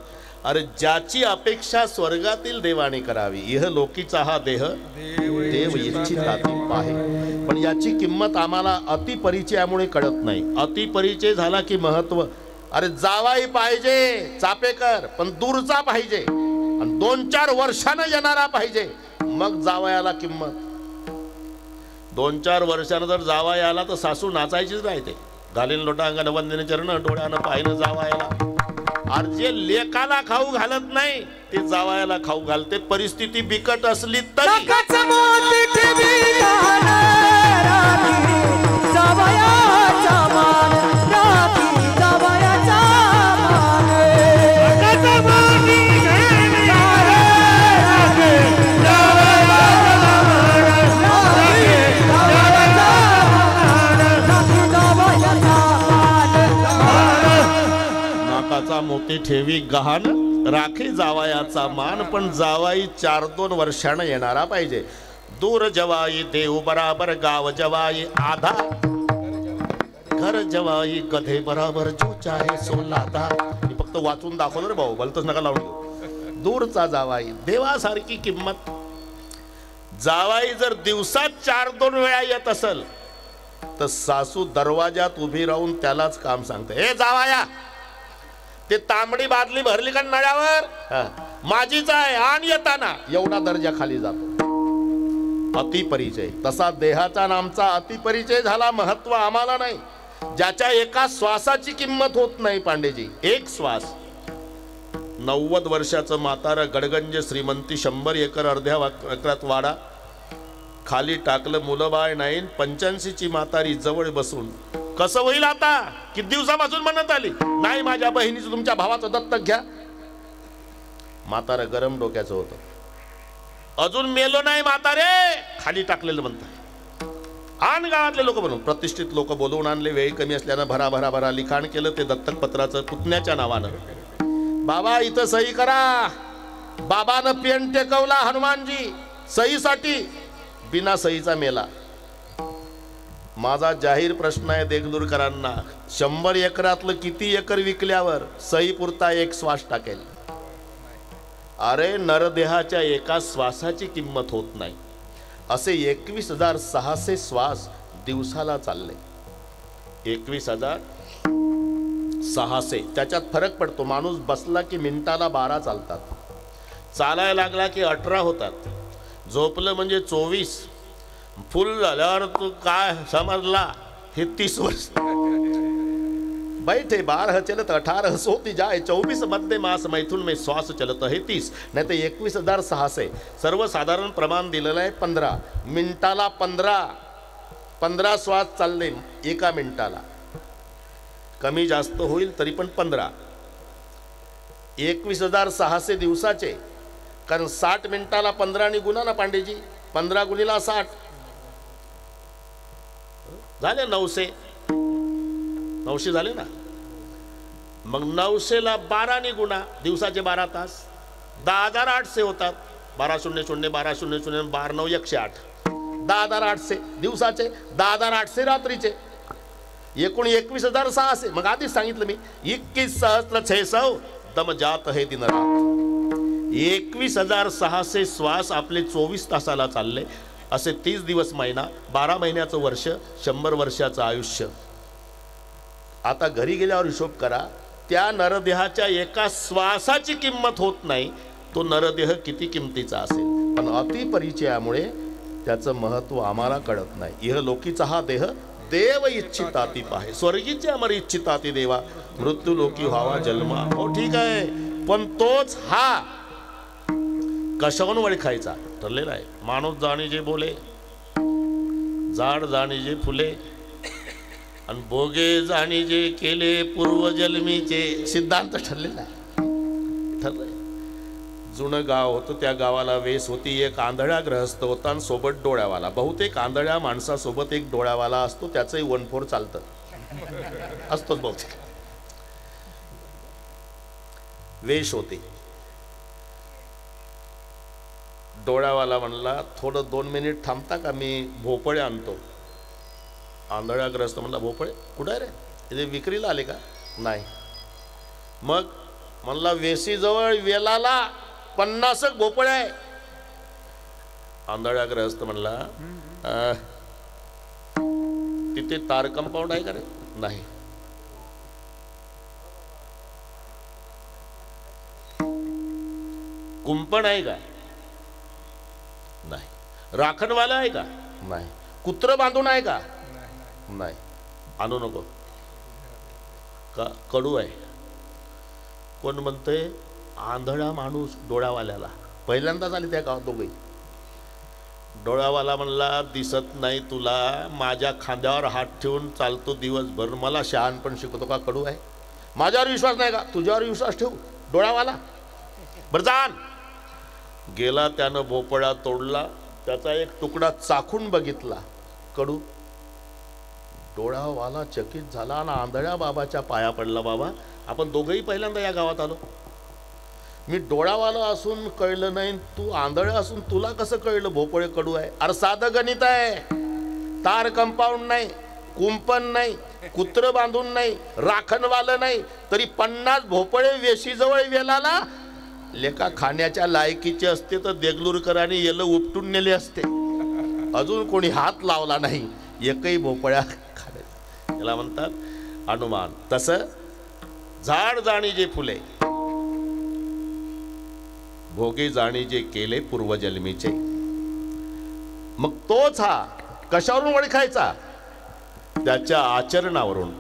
Speaker 1: अरे ज्याची अपेक्षा स्वर्गातील देवाने करावी. इह लोकीचा हा देह देव इच्छिताती पाहे. पण याची किंमत आम्हाला अतिपरिचयामुळे कळत नाही. अतिपरिचय झाला की महत्व. अरे जावाई पाहिजे चापेकर, पण दूरचा पाहिजे आणि 2-4 वर्षानं येणारा पाहिजे, मग जावयाला किंमत. 2-4 वर्षानं जर जावया आला तर सासू नाचायचीच राहते. घालीन लोटा अंगानं वंदिने चरण, डोळ्यानं पाहिलं जावयाला. अरे जे लेकाला खाऊ घालत नाही ते जावयाला खाऊ घालते. परिस्थिती बिकट असली तरी. मोती ठेवी गहाण, राखी जावायाचा मान. पण जावाई 4-2 वर्षानं येणारा पाहिजे. दूर जवाई देव बराबर, गाव जवाई आधा, घर जवाई गधे बराबर, जो चाहे सो लादा. मी फक्त वाचून दाखवलं रे भाऊ, भलतच नका लावून घेऊ. दूरचा जावाई देवासारखी किंमत. जावाई जर दिवसात 4-2 वेळा येत असेल तर सासू दरवाजात उभी राहून त्यालाच काम सांगते. हे जावाया, ते तांबडी बादली भरली का नळ्यावर, माझीच आहे, आण येताना. एवढा दर्जा खाली जातो. अतिपरिचय. तसा देहाचा नामचा अतिपरिचय झाला. महत्व आम्हाला नाही. ज्याच्या एका श्वासाची किंमत होत नाही पांडेजी. एक श्वास. 90 वर्षाचं म्हातारं, गडगंज श्रीमंती, 100 एकर अर्ध्या एकरात वाडा, खाली टाकलं मुलं बाळ नाही. 85ची म्हातारी जवळ बसून कसं होईल आता, किती दिवसापासून म्हणत आली नाही माझ्या बहिणीचं तुमच्या भावाचं दत्तक घ्या. म्हातारा गरम डोक्याचं होतं. अजून मेलो नाही म्हातारे, खाली टाकलेलं म्हणतात. आण गावातले लोक बनवून प्रतिष्ठित लोक बोलवून आणले. वेळी कमी असल्यानं भरा भरा भरा लिखाण केलं ते दत्तक पत्राचं पुतण्याच्या नावानं. बाबा इथं सही करा. बाबानं पेन टेकवला हनुमानजी सहीसाठी, बिना सहीचा मेला. माझा जाहीर प्रश्न आहे देगलूरकरांना, 100 एकरातलं किती एकर विकल्यावर सही पुरता एक श्वास टाकेल? अरे नरदेहाच्या एका श्वासाची किंमत होत नाही. असे 21,600 श्वास दिवसाला चालले. 21,600. त्याच्यात फरक पडतो. माणूस बसला की मिनिटाला 12 चालतात, चालायला लागला की 18 होतात, झोपलं म्हणजे 24, फुल झाल्यावर तू काय समजला हे 30 वर्ष. बैठे 12 चलत 18 सोती जाए 24 मध्य मास मैथुन में श्वास चलत है 30, नाही तर 21,600. सर्वसाधारण प्रमाण दिलेलं आहे 15 मिनिटाला. 15 श्वास चालले एका मिनिटाला. कमी जास्त होईल तरी पण 15. 21,600 दिवसाचे, कारण 60 मिनिटाला 15 ने गुणा ना पांडेजी, 15 गुणिला 60 झाले 900 झाले ना. मग 900ला 12 ने गुणा, दिवसाचे 12 तास 10,800 होतात. 1200 1200 12 9 108, 10,800 दिवसाचे, 10,800 रात्रीचे, एकूण 21,600. मग आधीच सांगितलं मी 21,600 दम जात है दिन रात. 21,600 श्वास आपले 24 तासाला चालले. असे 30 दिवस महिना, 12 महिन्याचं वर्ष, 100 वर्षाचं आयुष्य. आता घरी गेल्यावर हिशोब करा, त्या नरदेहाच्या एका श्वासाची किंमत होत नाही. तो नरदेह किती किमतीचा असेल, पण अतिपरिचयामुळे त्याचं महत्व आम्हाला कळत नाही. इहलोकीचा हा देह देव इच्छिताती पाहे, स्वर्गीचे अमर इच्छिताती देवा, मृत्यू लोकी व्हावा जन्मा. हो ठीक आहे, पण तोच हा कशावरून ओळखायचा ठरलेला आहे. माणूस जाणी जे बोले, झाड जाणी जे फुले, आणि भोगे जाणी जे केले पूर्वजन्मीचे, सिद्धांत ठरलेला आहे. ठरलंय. जुनं गाव होतं, त्या गावाला वेस होती. एक आंधळा ग्रहस्थ होता आणि सोबत डोळ्यावाला. बहुतेक आंधळ्या माणसासोबत एक डोळ्यावाला असतो, त्याचंही 1/4 चालतं असतोच बहुतेक. वेश होते. डोळ्यावाला म्हणला थोडं 2 मिनिट थांबता का, मी भोपळे आणतो. आंधळा ग्रस्त म्हणला भोपळे कुठं आहे रे, इथे विक्रीला आले का? नाही. मग म्हणला वेशीजवळ वेलाला 50 भोपळे आहे. आंधळा ग्रस्त म्हणला तिथे तार कंपाऊंड आहे का रे? नाही. कुंपण आहे का? नाही. राखणवाला आहे का? नाही. कुत्र बांधून आहे का? नाही. आणू नको का, कडू आहे. कोण म्हणतंय? आंधळा माणूस डोळ्यावाल्याला. पहिल्यांदाच आले त्या गावात दोघे. डोळ्यावाला म्हणला दिसत नाही तुला, माझ्या खांद्यावर हात ठेवून चालतो दिवसभर, मला शहाणपण शिकवतो का? कडू आहे. माझ्यावर विश्वास नाही का? तुझ्यावर विश्वास ठेवू. डोळ्यावाला बरं जाण. गेला, त्यानं भोपळा तोडला, त्याचा एक तुकडा चाखून बघितला, कडू. डोळावाला चकित झाला आणि आंधळ्या बाबाच्या पाया पडला. बाबा आपण दोघंही पहिल्यांदा या गावात आलो. मी डोळावाला असून कळलं नाही, तू आंधळा असून तुला कसं कळलं भोपळे कडू आहे? अरे साधं गणित आहे. तार कंपाऊंड नाही, कुंपण नाही, कुत्र बांधून नाही, राखणवालं नाही, तरी 50 भोपळे वेशीजवळ वेलाला. लेका खाण्याच्या लायकीचे असते तर देगलूरकरांनी येलं उपटून नेले असते. अजून कोणी हात लावला नाही एकही भोपळ्या खाण्याचा. याला म्हणतात अनुमान. तसं झाड जाणी जे फुले, भोगे जाणी जे केले पूर्वजन्मीचे. मग तोच हा कशावरून ओळखायचा? त्याच्या आचरणावरून.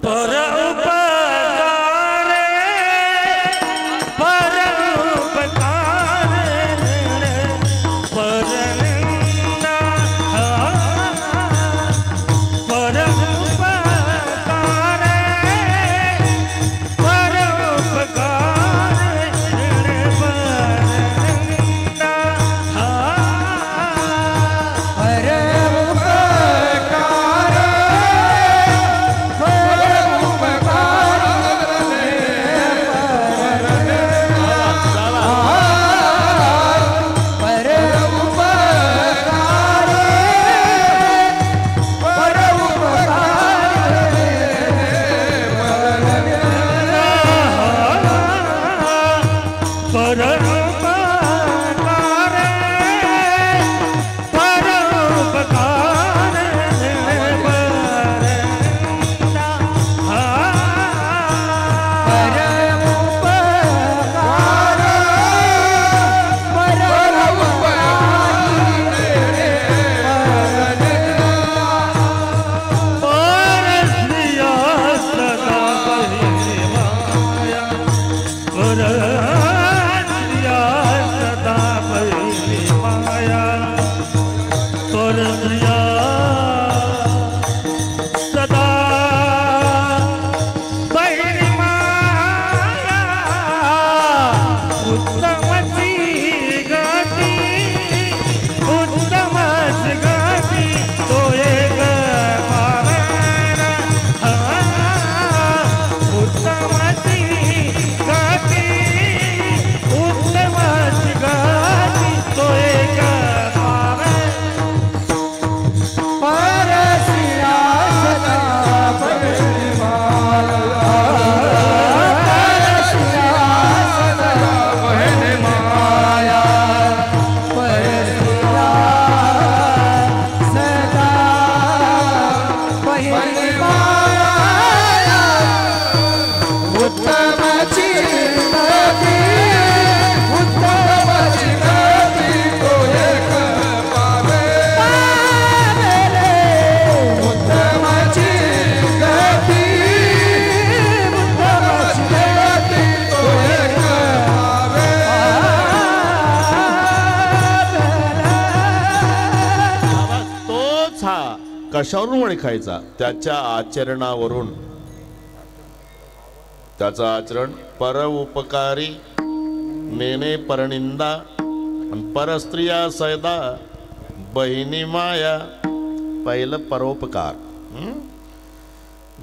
Speaker 2: परस्त्रिया सदा बहिणी माया परस्त्रिया सदा बहिणी माया उत्तमची गती उत्तमच गती तो एक उत्तमची गती उत्तमच गती तो एक
Speaker 3: परस्त्रिया सदा बहिणी माया परस्त्रिया सदा बहिणी माया परस्त्रिया सदा बहिणी माया उत्तमची गती उत्तमची गती तो एक पावे उत्तमची गती उत्तमची गती तो एक पावे
Speaker 1: तोच हा कशावरून ओळखायचा त्याच्या आचरणावरून त्याचं आचरण परोपकारी नेने परनिंदा आणि परस्त्रिया सैदा बहिणी माया पहिलं परोपकार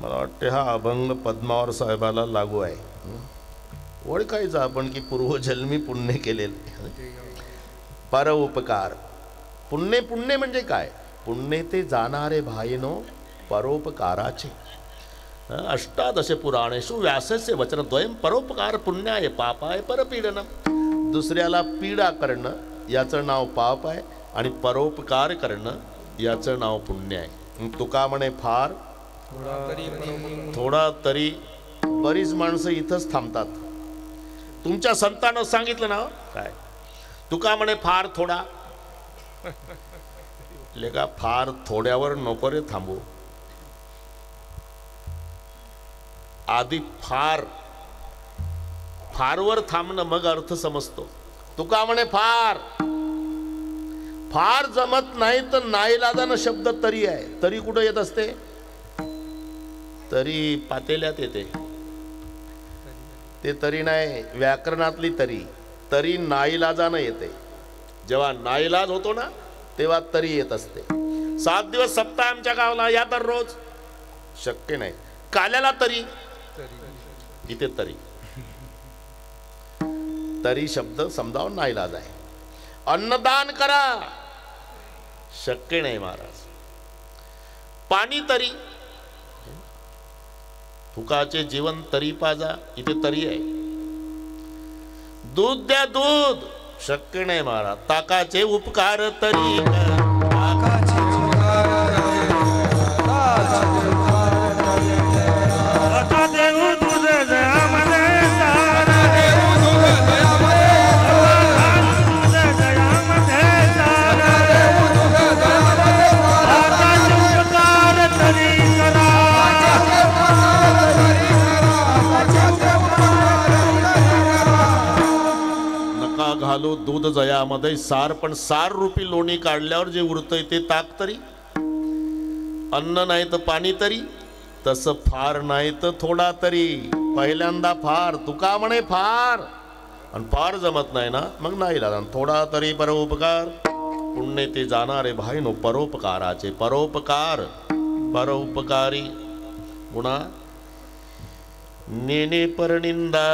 Speaker 1: मला वाटते हा अभंग पद्मावर साहेबाला लागू आहे ओळखायचं आपण की पूर्वजन्मी पुण्य केलेले परोपकार पुण्य पुण्य म्हणजे काय पुण्य ते जाणारे भाईनो परोपकाराचे अष्टादश पुराणेषु व्यासस्य वचनद्वयं परोपकार पुण्याय पापाय परपीडनम दुसऱ्याला पीडा करणं याचं नाव पाप आहे आणि परोपकार करणं याचं नाव पुण्य आहे तुका म्हणे फार थोडा तरी बरीच माणसं इथंच थांबतात तुमच्या संतानं सांगितलं ना काय तुका म्हणे फार थोडा लेका फार थोड्यावर नको रे थांबू आधी फार फारवर थांबणं मग अर्थ समजतो तुका म्हणे फार फार जमत नाही तर नाईलाजानं शब्द तरी आहे तरी कुठं येत असते तरी पातेल्यात येते ते तरी नाही व्याकरणातली तरी तरी नाईलाजानं येते जेव्हा नाईलाज होतो ना तेव्हा तरी येत असते 7 दिवस सप्ताह आमच्या गावाला या दररोज शक्य नाही काल्याला तरी इथे तरी तरी शब्द समजावून नाईलाज आहे अन्नदान करा शक्य नाही महाराज पाणी तरी तुकाचे जीवन तरी पाजा इथे तरी आहे दूध द्या दूध शक्य नाही महाराज ताकाचे उपकार तरी घालू दूध जयामध्ये सार पण सार रूपी लोणी काढल्यावर जे उरतंय ते ताक तरी अन्न नाही तर पाणी तरी तसं फार नाही तर थोडा तरी पहिल्यांदा फार तुका म्हणे फार आणि फार जमत नाही ना मग नाही लागला थोडा तरी परोपकार पुण्य ते जाणारे भाईनो परोपकाराचे परोपकार परोपकारी गुणा नेने परनिंदा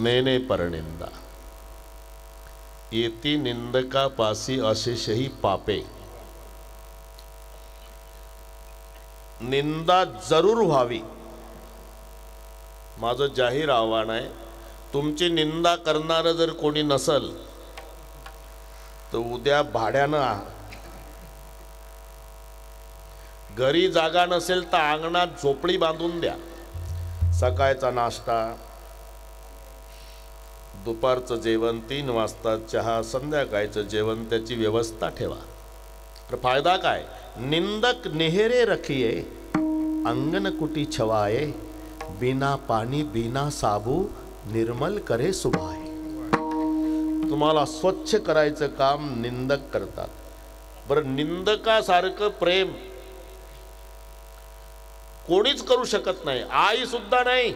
Speaker 1: नेने परनिंदा येती निंदका पासी अशेषही पापे निंदा जरूर व्हावी माझं जाहीर आव्हान आहे तुमची निंदा करणारं जर कोणी नसल तर उद्या भाड्यानं घरी जागा नसेल तर अंगणात झोपडी बांधून द्या सकाळचा नाश्ता दुपारचं जेवण 3 वाजता चहा संध्याकाळचं जेवण त्याची व्यवस्था ठेवा तर फायदा काय निंदक नेहरे रखिये अंगन कुटी छवाये बिना पाणी बिना साबू निर्मल करे सुभाय. तुम्हाला स्वच्छ करायचं काम निंदक करतात. बरं, निंदकासारखं प्रेम कोणीच करू शकत नाही. आई सुद्धा नाही.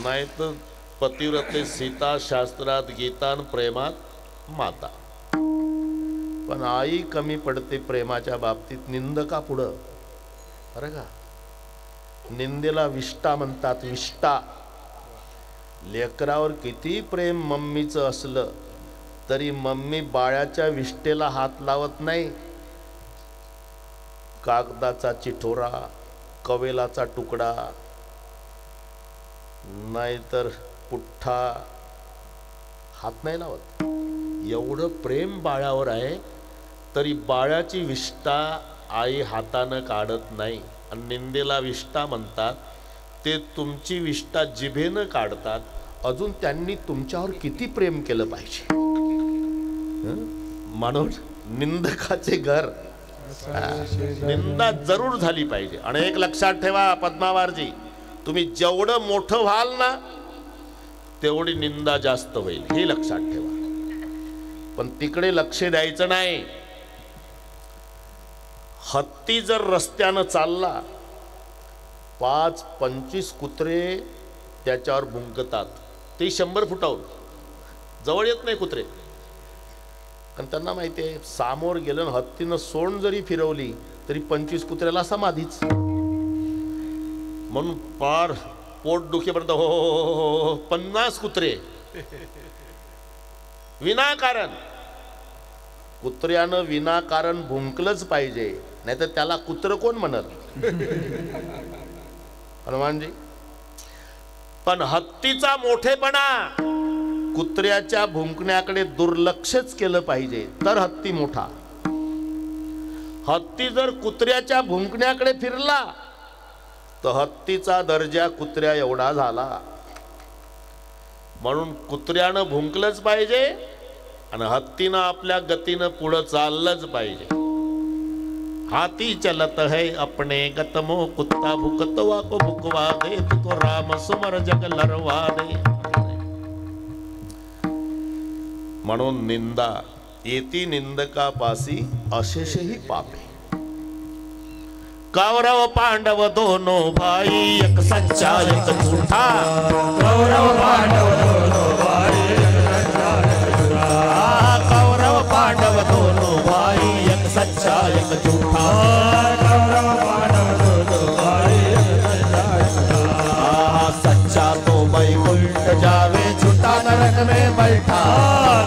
Speaker 1: नाही तर पतिव्रते सीता, शास्त्रात गीता, प्रेमात माता. पण आई कमी पडते प्रेमाच्या बाबतीत निंदका पुढं. बरं का, निंदेला विष्टा म्हणतात. विष्टा. लेकरावर किती प्रेम मम्मीचं असलं तरी मम्मी बाळाच्या विष्टेला हात लावत नाही. कागदाचा चिठोरा, कवेलाचा तुकडा, नाहीतर पुठ्ठा हात नाही लावत. एवढं प्रेम बाळावर आहे तरी बाळाची विष्ठा आई हातानं काढत नाही. आणि निंदेला विष्ठा म्हणतात. ते तुमची विष्ठा जिभेनं काढतात. अजून त्यांनी तुमच्यावर किती प्रेम केलं पाहिजे. म्हणून निंदकाचे घर निंदा जरूर झाली पाहिजे. आणि एक लक्षात ठेवा पद्मावारजी, तुम्ही जेवढं मोठं व्हाल ना तेवढी निंदा जास्त होईल, हे लक्षात ठेवा. पण तिकडे लक्ष द्यायचं नाही. हत्ती जर रस्त्यानं चालला, 5-25 कुत्रे त्याच्यावर भुंकतात. ते 100 फुटावर जवळ येत नाही कुत्रे, कारण त्यांना माहिती आहे सामोर गेलं हत्तीनं सोंड जरी फिरवली तरी 25 कुत्र्याला समाधीच. म्हणून पार पोट दुखेपर्यंत हो हो हो 50 कुत्रे विनाकारण. कुत्र्यानं विनाकारण भुंकलंच पाहिजे, नाही तर त्याला कुत्र कोण म्हणत हनुमानजी. पण हत्तीचा मोठेपणा कुत्र्याच्या भुंकण्याकडे दुर्लक्षच केलं पाहिजे तर हत्ती मोठा. हत्ती जर कुत्र्याच्या भुंकण्याकडे फिरला तर हत्तीचा दर्जा कुत्र्या एवढा झाला. म्हणून कुत्र्यानं भुंकलंच पाहिजे आणि हत्तीनं आपल्या गतीनं पुढं चाललंच पाहिजे. हाथी चलत है अपने गतमो, कुत्ता भुकतवा को भुकवा दे, तो राम सुमर जग लरवा दे. म्हणून निंदा येती निंदकापासी अशेषही पापे. कौरव पांडव दोनों भाई, एक सच्चा एक झूठा.
Speaker 2: कौरव पांडव दोनों भाई,
Speaker 1: कौरव पांडव दोनों भाई, एक सच्चा एक झूठा.
Speaker 2: कौरव पांडव दोनों भाई,
Speaker 1: सच्चा तो वैकुंठ जावे, झूठा नरक में बैठा.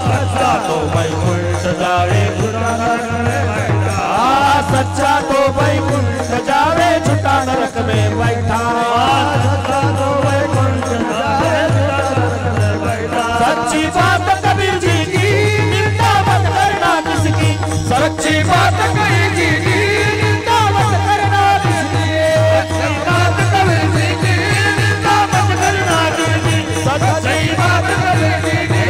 Speaker 1: सच्चा तो वैकुंठ जावे, झूठा नरक में बैठा. सच्चा तो वैकुंठ जावे, झूठा नरक में बैठा.
Speaker 2: सच्चा तो वैकुंठ जावे, झूठा नरक में बैठा.
Speaker 1: सच्ची बात कबीर जी की, निंदा मत करना किसकी.
Speaker 2: सच्ची बात कबीर जी की,
Speaker 1: निंदा मत करना किसकी.
Speaker 2: सच्ची बात कबीर जी की, निंदा मत करना किसकी.
Speaker 1: सच्ची
Speaker 2: बात कबीर जी की,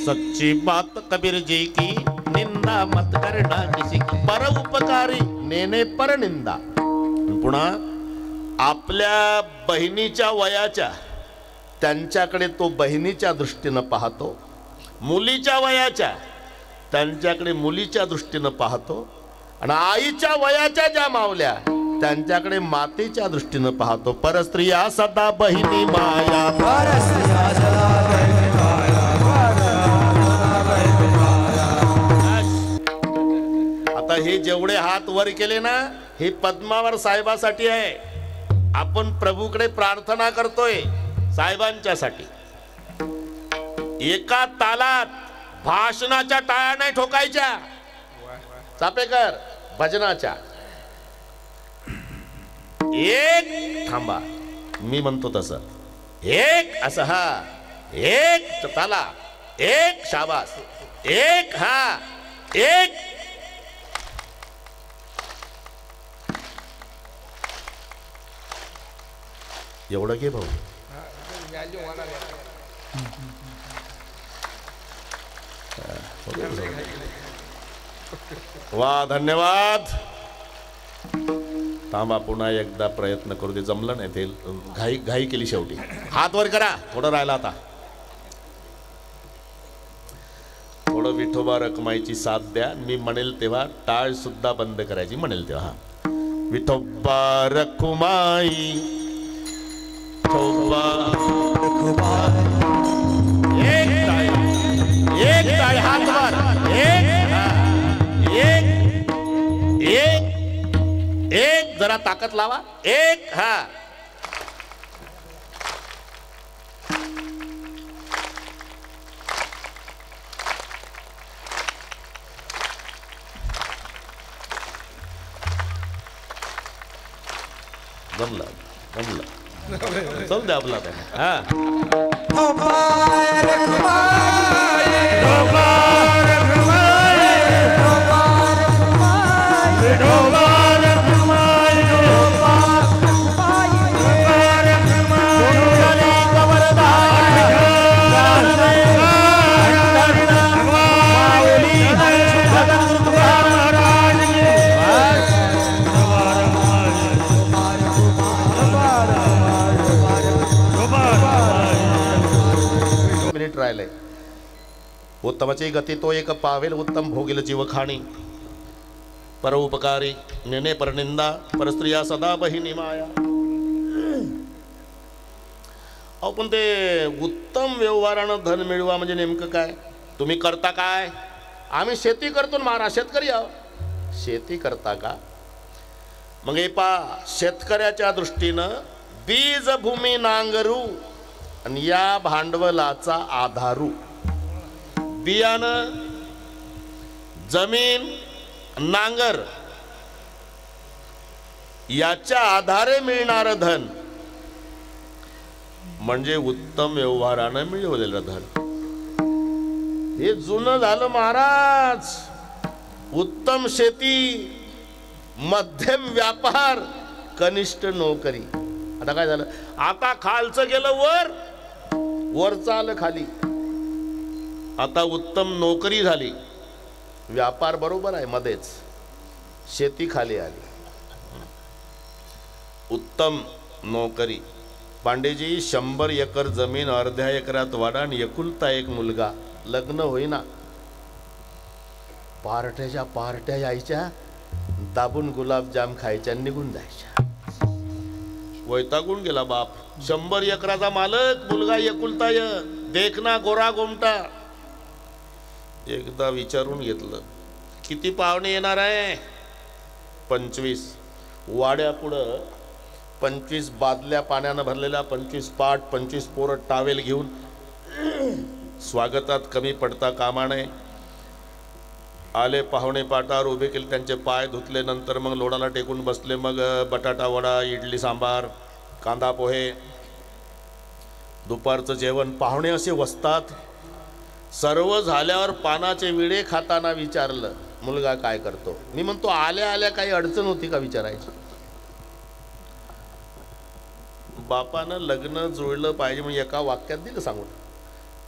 Speaker 1: सच्ची बात कबीर जी की, निंदा मत करना किसी की. पर उपकारी नेने पर निंदा. पुन्हा आपल्या बहिणीच्या वयाच्या त्यांच्याकडे तो बहिणीच्या दृष्टीनं पाहतो, मुलीच्या वयाच्या त्यांच्याकडे मुलीच्या दृष्टीनं पाहतो, आणि आईच्या वयाच्या ज्या मावल्या त्यांच्याकडे मातेच्या दृष्टीनं पाहतो. परस्त्रिया सदा बहिणी माया,
Speaker 2: परस्त्रिया सदा बहिणी माया.
Speaker 1: आता हे जेवढे हात वर केले ना, हे पद्मावर साहेबासाठी आहे. आपण प्रभूकडे प्रार्थना करतोय साहेबांच्यासाठी. एका तालात भाषणाच्या टाळ्या नाही ठोकायच्या, चापेकर भजनाच्या. एक थांबा, मी म्हणतो तसं एक असं, हा एक ताला, एक शाबास, एक हा एक. एवढं घे भाऊ. वा धन्यवाद. थांबा पुन्हा एकदा प्रयत्न करू दे. जमलं नाही ते घाई केली शेवटी. हात वर करा. थोडं राहिला आता. थोडं विठोबा रखमाईची साथ द्या. मी म्हणेल तेव्हा टाळ सुद्धा बंद करायची. म्हणेल तेव्हा विठोबा रखमाई एक टाळी हात वर. एक जरा ताकद लावा. एक हा जमला चल द्या आपला हा राहिले. उत्तमची गती तो एक पावेल. उत्तम भोगील जीवखाणी. परोपकारी नेने परनिंदा. परस्त्रिया सदा बहिणी माया. अहो पण ते उत्तम व्यवहारानं धन मिळवा म्हणजे नेमकं काय? तुम्ही करता काय? आम्ही शेती करतो. महाराज शेतकरी आहो. शेती करता का? मग हे पा शेतकऱ्याच्या दृष्टीनं बीजभूमी नांगरू आणि या भांडवलाचा आधारू. बियाणं, जमीन, नांगर याच्या आधारे मिळणारं धन म्हणजे उत्तम व्यवहारानं मिळवलेलं धन. हे जुनं झालं महाराज. उत्तम शेती, मध्यम व्यापार, कनिष्ठ नोकरी. आता काय झालं? आता खालचं गेलं वर, वरचं आलं खाली. आता उत्तम नोकरी झाली. व्यापार बरोबर आहे मध्येच, शेती खाली आली. उत्तम नोकरी. पांडेजी 100 एकर जमीन अर्ध्या एकरात वाडा आणि एकुलता एक मुलगा. लग्न होईना. पार्ट्याच्या पार्ट्या यायच्या, दाबून गुलाबजाम खायच्या, निघून जायच्या. वैतागून गेला बाप. 100 एकराचा मालक, मुलगा एकुलता एक, देखना गोरा गोमटा. एकदा विचारून घेतलं, किती पाहुणे येणार आहे? 25. वाड्यापुढं 25 बादल्या पाण्यानं भरलेल्या, 25 पाट, 25 पोरं टावेल घेऊन. स्वागतात कमी पडता कामा नये. आले पाहुणे पाटावर उभे केले, त्यांचे पाय धुतले. नंतर मग लोडाला टेकून बसले. मग बटाटा वडा, इडली सांबार, कांदा पोहे, दुपारचं जेवण. पाहुणे असे वसतात. सर्व झाल्यावर पानाचे विडे खाताना विचारलं, मुलगा काय करतो? मी म्हणतो आल्या आल्या काही अडचण होती का विचारायची. बापानं लग्न जुळलं पाहिजे म्हणजे एका वाक्यात दिलं सांगून.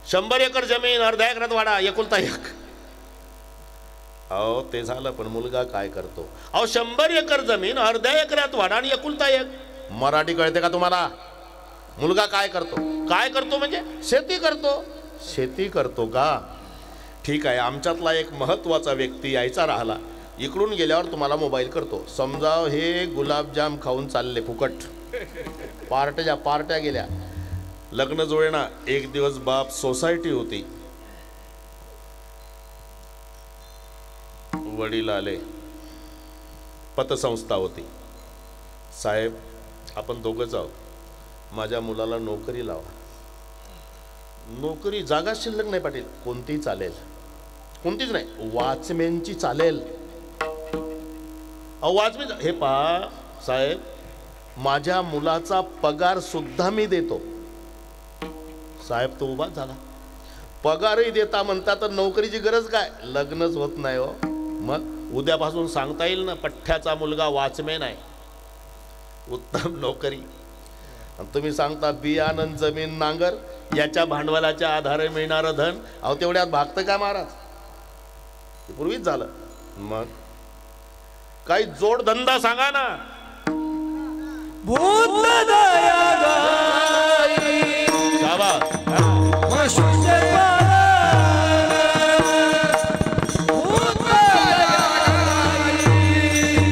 Speaker 1: 100 एकर जमीन अर्ध्या एकरात वाडा, एकुलता एक. अहो ते झालं, पण मुलगा काय करतो? अहो 100 एकर जमीन अर्ध्या एकरात वाडा आणि एकुलता एक. मराठी कळते का तुम्हाला? मुलगा काय करतो? काय करतो म्हणजे शेती करतो. शेती करतो का? ठीक आहे. आमच्यातला एक महत्वाचा व्यक्ती यायचा राहिला. इकडून गेल्यावर तुम्हाला मोबाईल करतो. समजा हे गुलाबजाम खाऊन चालले फुकट. पार्ट्या पार्ट्या गेल्या. लग्न जुळेना. एक दिवस बाप सोसायटी होती. वडील आले. पतसंस्था होती. साहेब आपण दोघंच आहोत. माझ्या मुलाला नोकरी लावा. नोकरी जागा शिल्लक नाही पाटील. कोणती चालेल? कोणतीच नाही. वॉचमॅनची चालेल. वॉचमॅन. हे पहा साहेब, माझ्या मुलाचा पगार सुद्धा मी देतो. साहेब तो उभा झाला. पगारही देता म्हणता तर नोकरीची गरज काय? लग्नच होत नाही हो. मग उद्यापासून सांगता येईल ना, पठ्ठ्याचा मुलगा वॉचमॅन आहे, उत्तम नोकरी. आणि तुम्ही सांगता बियाणं, जमीन, नांगर याच्या भांडवलाच्या आधारे मिळणारं धन. अहो तेवढ्यात भागतं का महाराज? पूर्वीच झालं. मग काही जोडधंदा सांगा ना.
Speaker 2: भूत दया गाई
Speaker 1: शाबास.
Speaker 2: पशुचे पालन भूत दया गाई पशुचे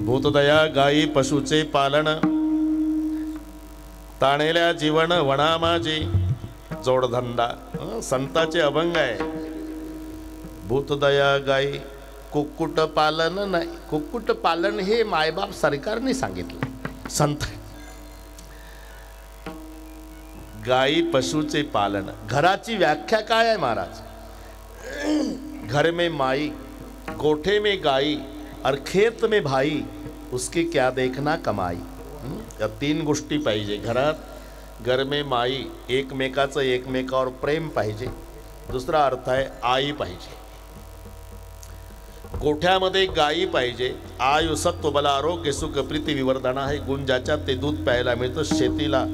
Speaker 1: भूतदया गायी पशुचे पालन ताणेल्या जीवन वणा माझी जोडधंदा. संताचे अभंग आहे. भूतदया गायी कुक्कुट पालन नाही. कुक्कुट पालन हे मायबाप सरकारने सांगितलं. संत गायी पशुचे पालन. घराची व्याख्या काय आहे महाराज? घर में माई, गोठे में गाई और खेत में भाई, उसकी क्या देखना कमाई. या तीन गोष्टी पाहिजे घरात. घर में माई, एकमेकाचं एकमेकावर प्रेम पाहिजे. दुसरा अर्थ आहे आई पाहिजे. गोठ्यामध्ये गायी पाहिजे. आयु सत्व बल आरोग्य सुख प्रीती विवर्धना हे गुण ज्याच्यात ते दूध प्यायला मिळतं. शेतीला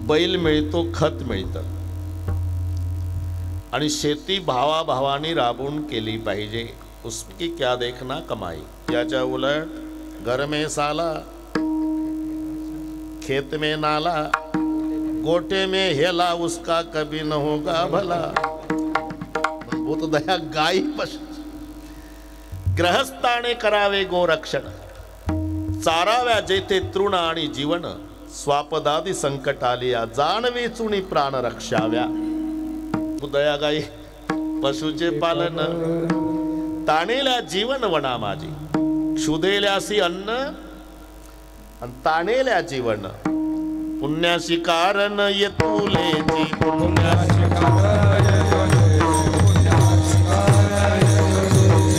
Speaker 1: बैल मिळतो, खत मिळतं. आणि शेती भावाभावानी राबून केली पाहिजे. उसकी क्या देखना कमाई. याच्या उलट घर में साला, खेत में नाला, गोटे में हेला, उसका कभी न होगा भला. भूतदया गायी पशु. ग्रहस्थाने करावे गोरक्षण. चाराव्या जेथे तृण आणि जीवन. स्वापदादी संकट आलिया, जाणवे चुणी प्राण रक्षाव्या. भूतदया गायी पशुचे पालन ताणेल्या जीवन वना माझी. क्षुदेल्यासी अन्न आणि ताणेल्या जीवन. पुण्याशी कारण येतुलेची. पुण्याशी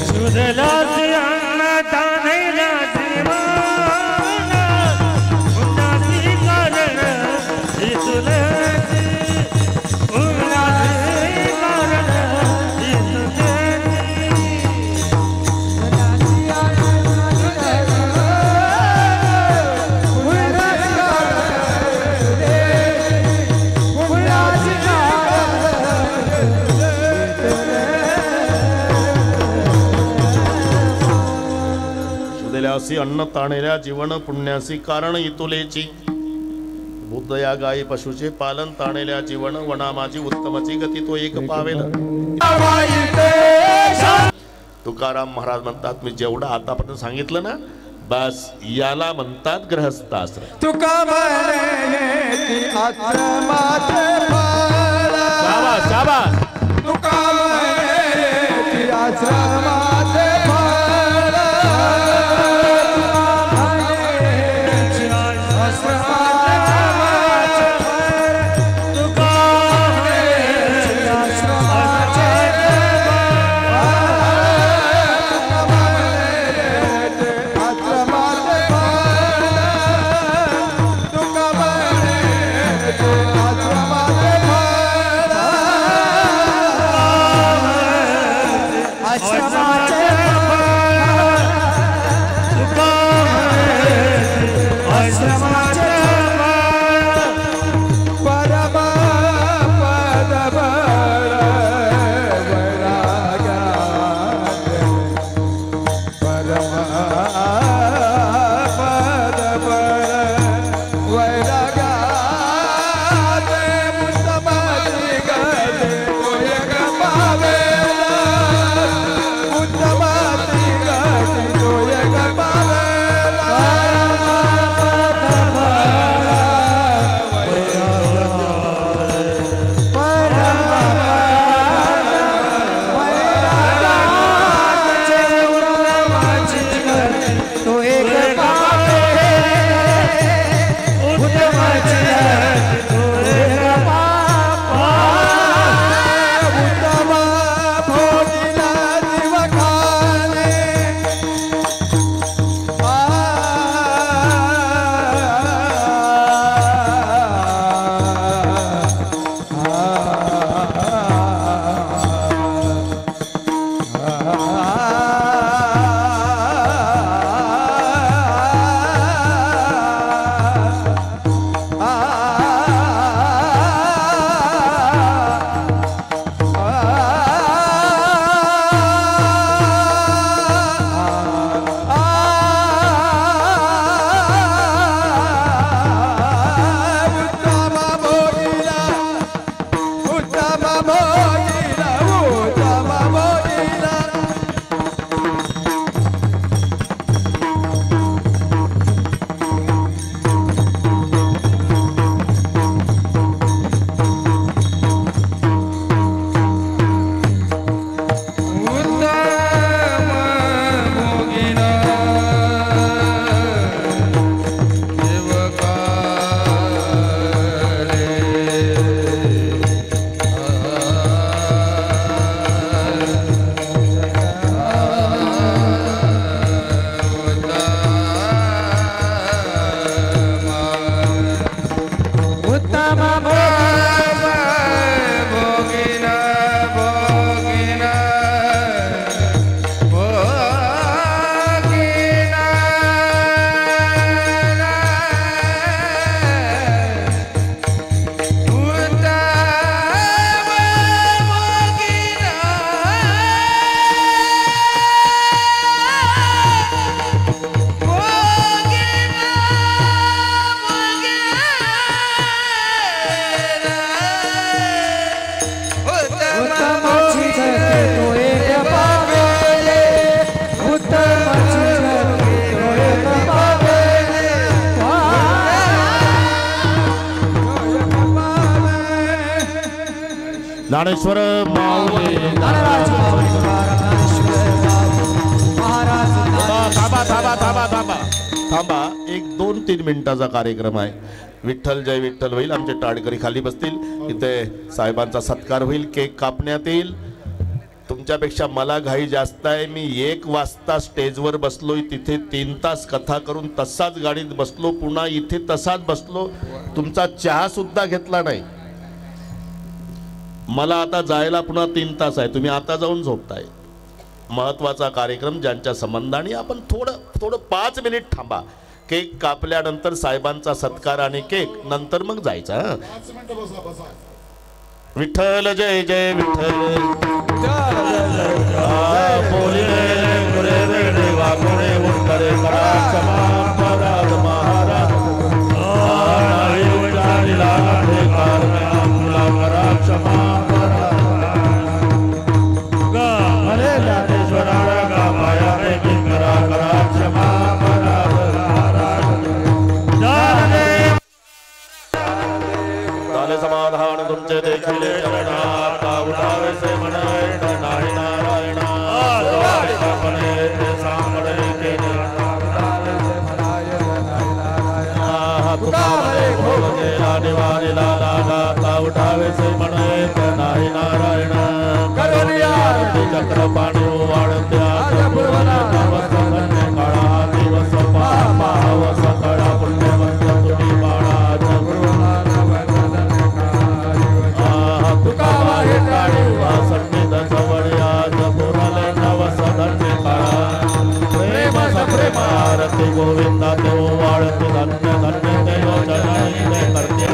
Speaker 2: क्षुदेल्यासी अन्न ताणेल्या जीवन. पुण्याशी कारण येतुलेची. पुण्याशी कारण येतुलेची.
Speaker 1: असी अन्न ताणेल्या जीवन. पुण्यासी कारण इतुलेची. भूतदया गायी पशुचे पालन ताणेल्या जीवन वना माझी. उत्तमची गती तो एक पावेल. तुकाराम महाराज म्हणतात मी जेवढं आतापर्यंत सांगितलं ना बस याला म्हणतात ग्रहस्थाश्रम.
Speaker 3: तुका म्हणे आश्रमाचे फळ.
Speaker 1: शाबास शाबास.
Speaker 3: तुका म्हणे आश्रमाचे
Speaker 1: ज्ञानेश्वर माऊली थांबा थांबा थांबा थांबा थांबा 1-2-3 मिनिटाचा कार्यक्रम आहे. विठ्ठल जय विठ्ठल होईल. आमचे टाळकरी खाली बसतील. इथे साहेबांचा सत्कार होईल. केक कापण्यात येईल. तुमच्यापेक्षा मला घाई जास्त आहे. मी 1 वाजता स्टेजवर बसलोय. तिथे 3 तास कथा करून तसाच गाडीत बसलो. पुन्हा इथे तसाच बसलो. तुमचा चहा सुद्धा घेतला नाही. मला आता जायला पुन्हा 3 तास आहे. तुम्ही आता जाऊन झोपताय. महत्वाचा कार्यक्रम ज्यांच्या संबंधाने आपण थोडं 5 मिनिट थांबा. केक कापल्यानंतर साहेबांचा सत्कार आणि केक नंतर मग जायचं. विठ्ठल जय जय विठ्ठल बोले गुरे देवा गुरे उत्तरे करा क्षमा महाराज महाराज करा क्षमा समाधान तुमचे देखील चरणात उठावे से म्हणे नाही नारायण उठावे से म्हणे नाही नारायण चक्र पाणी वाढत्या काळा दिवस पावस कळा पुण्यवंत तुम्ही बाळा प्रेमारती गोविंदा देव वाळते धन्य धन्य देव चरणी करते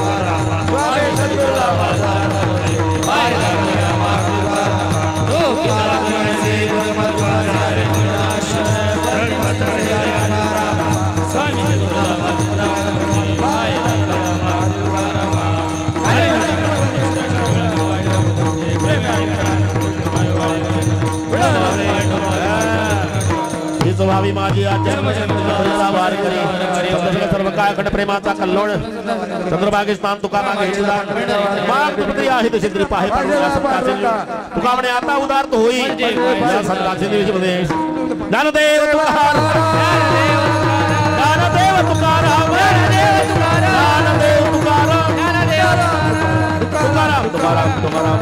Speaker 1: भावी माझी सर्व काय खंड प्रेमाचा कल्लोळ चंद्रभागे स्नान तुका मागे तुका म्हणे आता उदार होई ज्ञानदेव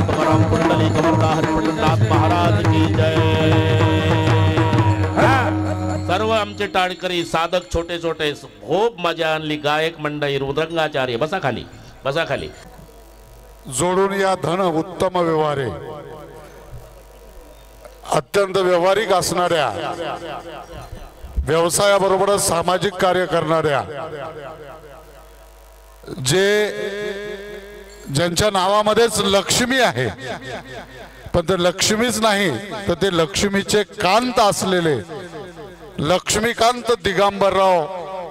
Speaker 1: तुकाराम कुंडली कमरदास हरिपंडित महाराज की जय. सर्व आमचे टाळकरी साधक छोटे छोटे खूप मजा आणली. गायक मंडळी रुद्रंगाचार्य बसा खाली बसा खाली.
Speaker 4: जोडून या धन उत्तम व्यवहारे अत्यंत व्यवहारिक असणाऱ्या व्यवसायाबरोबरच सामाजिक कार्य करणाऱ्या ज्यांच्या नावामध्येच लक्ष्मी आहे पण ते लक्ष्मीच नाही तर ते लक्ष्मीचे कांत असलेले लक्ष्मीकांत दिगंबरराव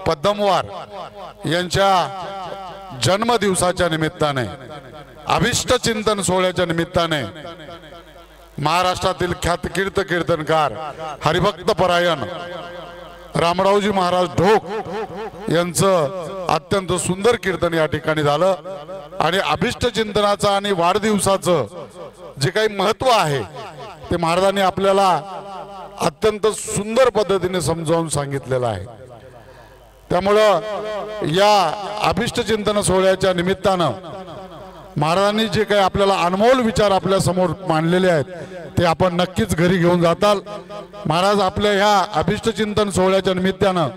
Speaker 4: पद्मवार यांच्या जन्मदिवसाच्या निमित्ताने अभिष्ट चिंतन सोहळ्याच्या निमित्ताने महाराष्ट्रातील ख्यातकीर्त कीर्तनकार हरिभक्त परायण रामरावजी महाराज ढोक यांचं अत्यंत सुंदर कीर्तन या ठिकाणी झालं. आणि अभिष्ट चिंतनाचं आणि वाढदिवसाचं जे काही महत्व आहे ते महाराजांनी आपल्याला अत्यंत सुंदर पद्धतीने समजावून सांगितलेलं आहे. त्यामुळं या अभिष्ट चिंतन सोहळ्याच्या निमित्तानं महाराजांनी जे काही आपल्याला अनमोल विचार आपल्या समोर मांडलेले आहेत ते आपण नक्कीच घरी घेऊन जाताल. महाराज आपल्या ह्या अभिष्ट चिंतन सोहळ्याच्या निमित्तानं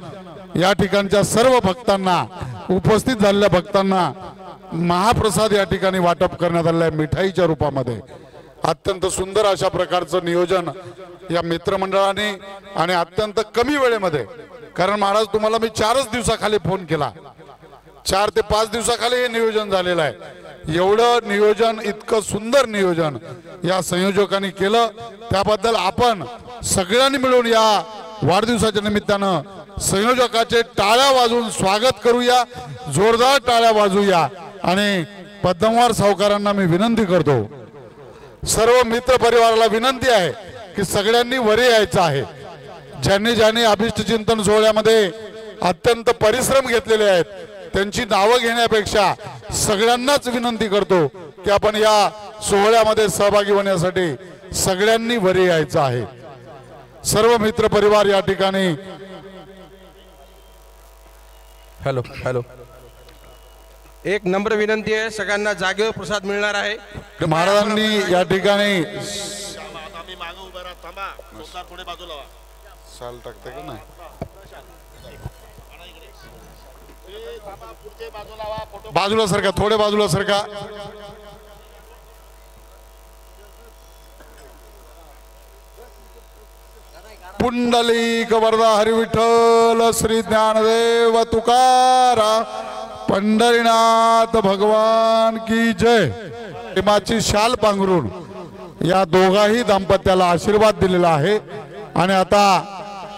Speaker 4: या ठिकाणच्या सर्व भक्तांना उपस्थित झालेल्या भक्तांना महाप्रसाद या ठिकाणी वाटप करण्यात आलेला आहे मिठाईच्या रूपामध्ये. अत्यंत सुंदर अशा प्रकारचं नियोजन या मित्रमंडळाने आणि अत्यंत कमी वेळेमध्ये, कारण महाराज तुम्हाला मी 4च दिवसाखाली फोन केला, 4 ते 5 दिवसाखाली हे नियोजन झालेलं आहे. एवढं नियोजन, इतकं सुंदर नियोजन या संयोजकांनी केलं, त्याबद्दल आपण सगळ्यांनी मिळून या वाढदिवसाच्या निमित्तानं संयोजकाचे टाळ्या वाजवून स्वागत करूया, जोरदार टाळ्या वाजवूया. आणि पद्मवार सावकारांना मी विनंती करतो, सर्व मित्र परिवाराला विनंती आहे की सगळ्यांनी वरी यायचं आहे. ज्यांनी ज्यांनी अभिष्ट चिंतन सोहळ्यामध्ये अत्यंत परिश्रम घेतलेले आहेत त्यांची नावं घेण्यापेक्षा सगळ्यांनाच विनंती करतो की आपण या सोहळ्यामध्ये सहभागी होण्यासाठी सगळ्यांनी वरी यायचं आहे। सर्व मित्र परिवार या ठिकाणी
Speaker 3: हॅलो हॅलो एक नम्र विनंती आहे, सगळ्यांना जागेवर प्रसाद मिळणार आहे।
Speaker 4: महाराजांनी या ठिकाणी शाल टाकते का नाही बाजूला सरका, थोडे बाजूला सरका। पुंडलिक वरदा हरी विठ्ठल श्री ज्ञानदेव तुकाराम पंढरीनाथ भगवान की जय। प्रेमाची शाल पांघरून या दोघाही दाम्पत्याला आशीर्वाद दिलेला आहे आणि आता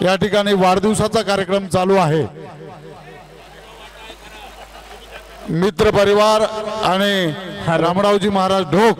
Speaker 4: या ठिकाणी वाढदिवसाचा कार्यक्रम चालू आहे। मित्र परिवार आणि रामरावजी महाराज ढोक